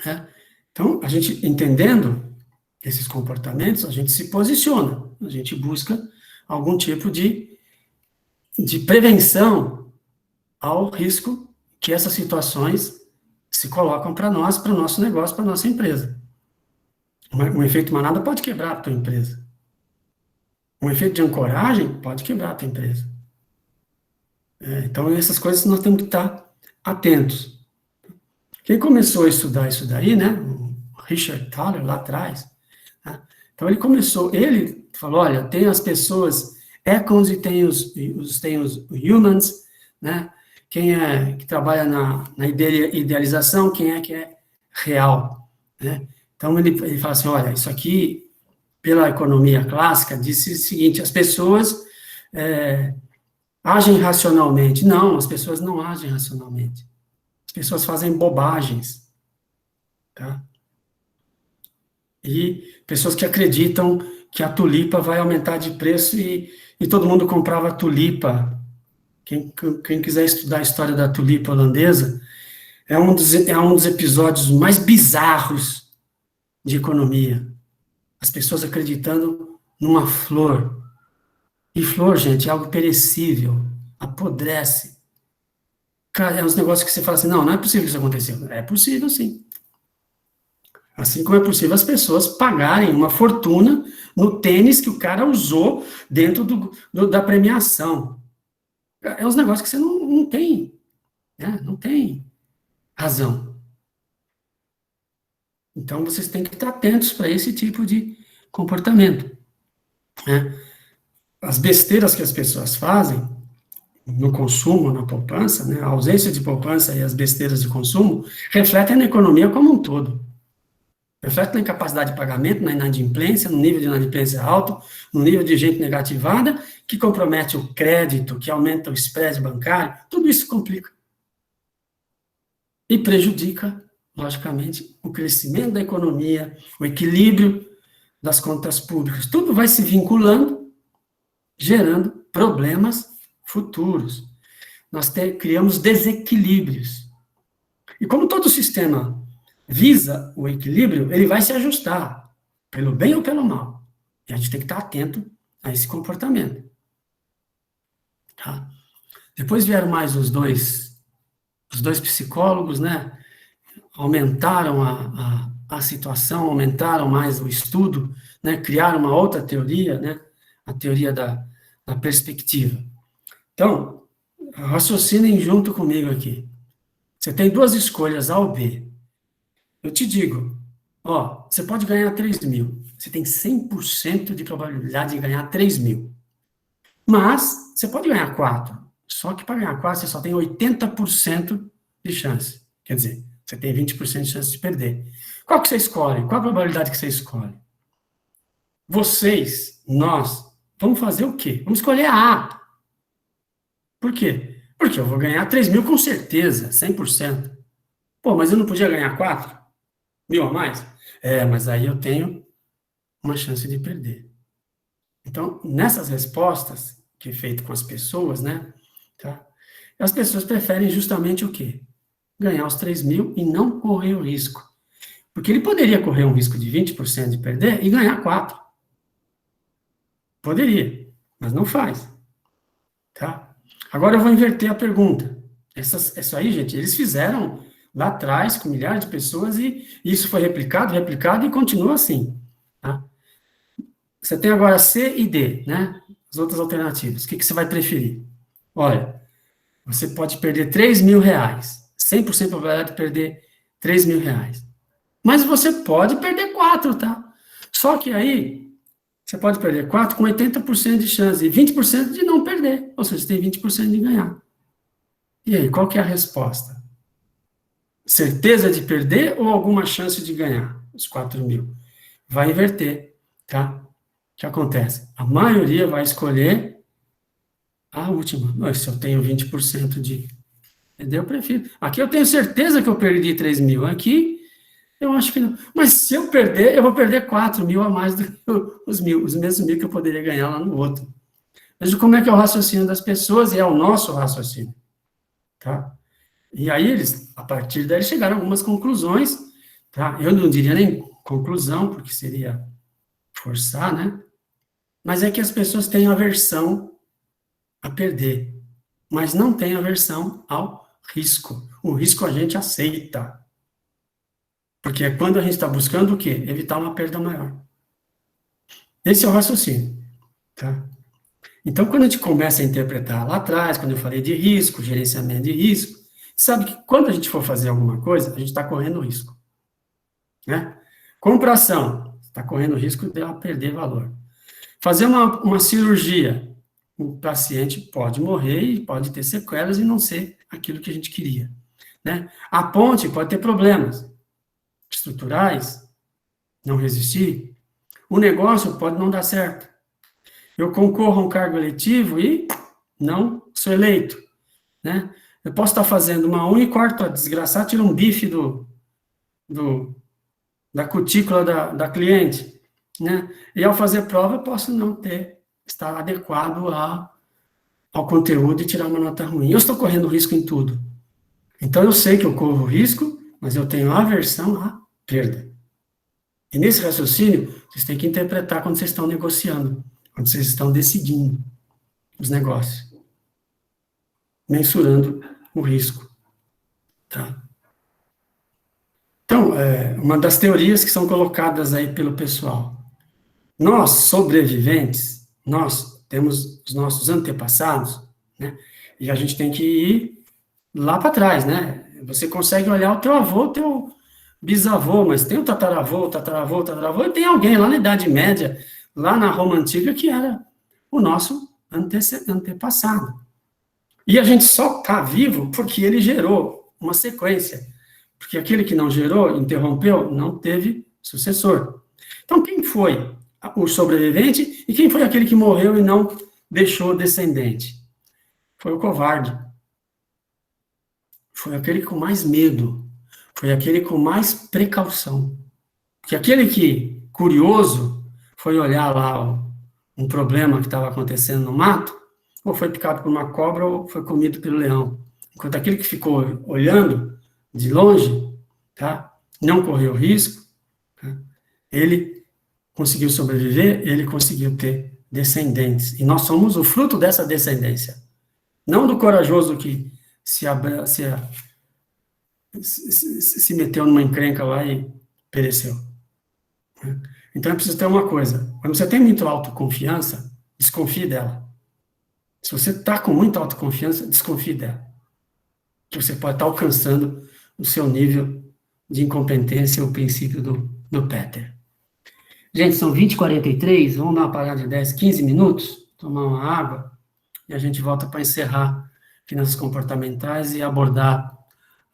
Né? Então, a gente entendendo esses comportamentos, a gente se posiciona, a gente busca algum tipo de prevenção ao risco que essas situações se colocam para nós, para o nosso negócio, para a nossa empresa. Um efeito manada pode quebrar a tua empresa. Um efeito de ancoragem pode quebrar a tua empresa. Então, essas coisas nós temos que estar atentos. Quem começou a estudar isso daí, né, o Richard Thaler, lá atrás, né, então ele falou, olha, tem as pessoas econs e tem os humans, né, quem é que trabalha na idealização, quem é que é real, né. Então, ele fala assim, olha, isso aqui, pela economia clássica, disse o seguinte, as pessoas agem racionalmente. Não, as pessoas não agem racionalmente. As pessoas fazem bobagens. Tá? E pessoas que acreditam que a tulipa vai aumentar de preço e todo mundo comprava tulipa. Quem quiser estudar a história da tulipa holandesa, é um dos episódios mais bizarros de economia. As pessoas acreditando numa flor. E flor, gente, é algo perecível, apodrece. Cara, é uns negócios que você fala assim, não é possível que isso aconteceu. É possível, sim. Assim como é possível as pessoas pagarem uma fortuna no tênis que o cara usou dentro da premiação. É uns negócios que você não tem, né? Não tem razão. Então, vocês têm que estar atentos para esse tipo de comportamento. Né? As besteiras que as pessoas fazem no consumo, na poupança, né, a ausência de poupança e as besteiras de consumo, refletem na economia como um todo. Refletem na incapacidade de pagamento, na inadimplência, no nível de inadimplência alto, no nível de gente negativada, que compromete o crédito, que aumenta o spread bancário, tudo isso complica. E prejudica, logicamente, o crescimento da economia, o equilíbrio das contas públicas. Tudo vai se vinculando, gerando problemas futuros. Nós criamos desequilíbrios. E como todo sistema visa o equilíbrio, ele vai se ajustar, pelo bem ou pelo mal. E a gente tem que estar atento a esse comportamento. Tá? Depois vieram mais os dois psicólogos, né? Aumentaram a situação, aumentaram mais o estudo, né? Criaram uma outra teoria, né? A teoria da perspectiva. Então, raciocinem junto comigo aqui. Você tem duas escolhas, A ou B. Eu te digo, você pode ganhar 3 mil. Você tem 100% de probabilidade de ganhar 3 mil. Mas, você pode ganhar 4. Só que para ganhar 4, você só tem 80% de chance. Quer dizer, você tem 20% de chance de perder. Qual que você escolhe? Qual a probabilidade que você escolhe? Nós, vamos fazer o quê? Vamos escolher a A. Por quê? Porque eu vou ganhar 3 mil com certeza, 100%. Pô, mas eu não podia ganhar 4 mil a mais? Mas aí eu tenho uma chance de perder. Então, nessas respostas, que é feito com as pessoas, né? Tá? As pessoas preferem justamente o quê? Ganhar os 3 mil e não correr o risco. Porque ele poderia correr um risco de 20% de perder e ganhar 4. Poderia, mas não faz. Tá? Agora eu vou inverter a pergunta. Isso aí, gente, eles fizeram lá atrás com milhares de pessoas e isso foi replicado e continua assim. Tá? Você tem agora C e D, né? As outras alternativas. O que você vai preferir? Olha, você pode perder 3 mil reais. 100% de probabilidade de perder 3 mil reais. Mas você pode perder 4, tá? Só que aí, você pode perder 4 com 80% de chance e 20% de não perder. Ou seja, você tem 20% de ganhar. E aí, qual que é a resposta? Certeza de perder ou alguma chance de ganhar? Os 4 mil. Vai inverter, tá? O que acontece? A maioria vai escolher a última. Se eu tenho 20% Entendeu? Eu prefiro. Aqui eu tenho certeza que eu perdi 3 mil. Aqui, eu acho que não. Mas se eu perder, eu vou perder 4 mil a mais do que os mesmos mil que eu poderia ganhar lá no outro. Veja como é que é o raciocínio das pessoas e é o nosso raciocínio. Tá? E aí eles, a partir daí, chegaram a algumas conclusões. Tá? Eu não diria nem conclusão, porque seria forçar, né? Mas é que as pessoas têm aversão a perder, mas não têm aversão ao risco. O risco a gente aceita. Porque é quando a gente está buscando o quê? Evitar uma perda maior. Esse é o raciocínio. Tá? Então, quando a gente começa a interpretar lá atrás, quando eu falei de risco, gerenciamento de risco, sabe que quando a gente for fazer alguma coisa, a gente está correndo risco. Né? Compração, está correndo risco de ela perder valor. Fazer uma cirurgia, o paciente pode morrer e pode ter sequelas e não ser aquilo que a gente queria. Né? A ponte pode ter problemas estruturais, não resistir. O negócio pode não dar certo. Eu concorro a um cargo eletivo e não sou eleito. Né? Eu posso estar fazendo uma unha e corto a desgraçar, tira um bife da cutícula da cliente. Né? E ao fazer prova, eu posso não estar adequado ao conteúdo e tirar uma nota ruim. Eu estou correndo risco em tudo. Então, eu sei que eu corro risco, mas eu tenho aversão à perda. E nesse raciocínio, vocês têm que interpretar quando vocês estão negociando, quando vocês estão decidindo os negócios, mensurando o risco. Tá? Então, uma das teorias que são colocadas aí pelo pessoal. Nós, sobreviventes, nós temos os nossos antepassados, né? E a gente tem que ir lá para trás, né? Você consegue olhar o teu avô, o teu bisavô, mas tem o tataravô, e tem alguém lá na Idade Média, lá na Roma Antiga, que era o nosso antepassado. E a gente só está vivo porque ele gerou uma sequência. Porque aquele que não gerou, interrompeu, não teve sucessor. Então, quem foi o sobrevivente e quem foi aquele que morreu e não deixou descendente? Foi o covarde. Foi aquele com mais medo. Foi aquele com mais precaução. Porque aquele que, curioso, foi olhar lá um problema que estava acontecendo no mato, ou foi picado por uma cobra ou foi comido pelo leão. Enquanto aquele que ficou olhando de longe, tá, não correu risco, tá, ele conseguiu sobreviver, ele conseguiu ter descendentes. E nós somos o fruto dessa descendência. Não do corajoso que se meteu numa encrenca lá e pereceu. Então é preciso ter uma coisa. Quando você tem muita autoconfiança, desconfie dela. Se você está com muita autoconfiança, desconfie dela. Que você pode estar alcançando o seu nível de incompetência, o princípio do Peter. Gente, são 20h43, vamos dar uma parada de 10, 15 minutos, tomar uma água, e a gente volta para encerrar finanças comportamentais e abordar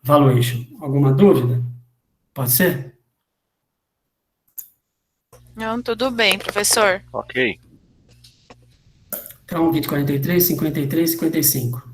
valuation. Alguma dúvida? Pode ser? Não, tudo bem, professor. Ok. Então, 20h43, 53, 55.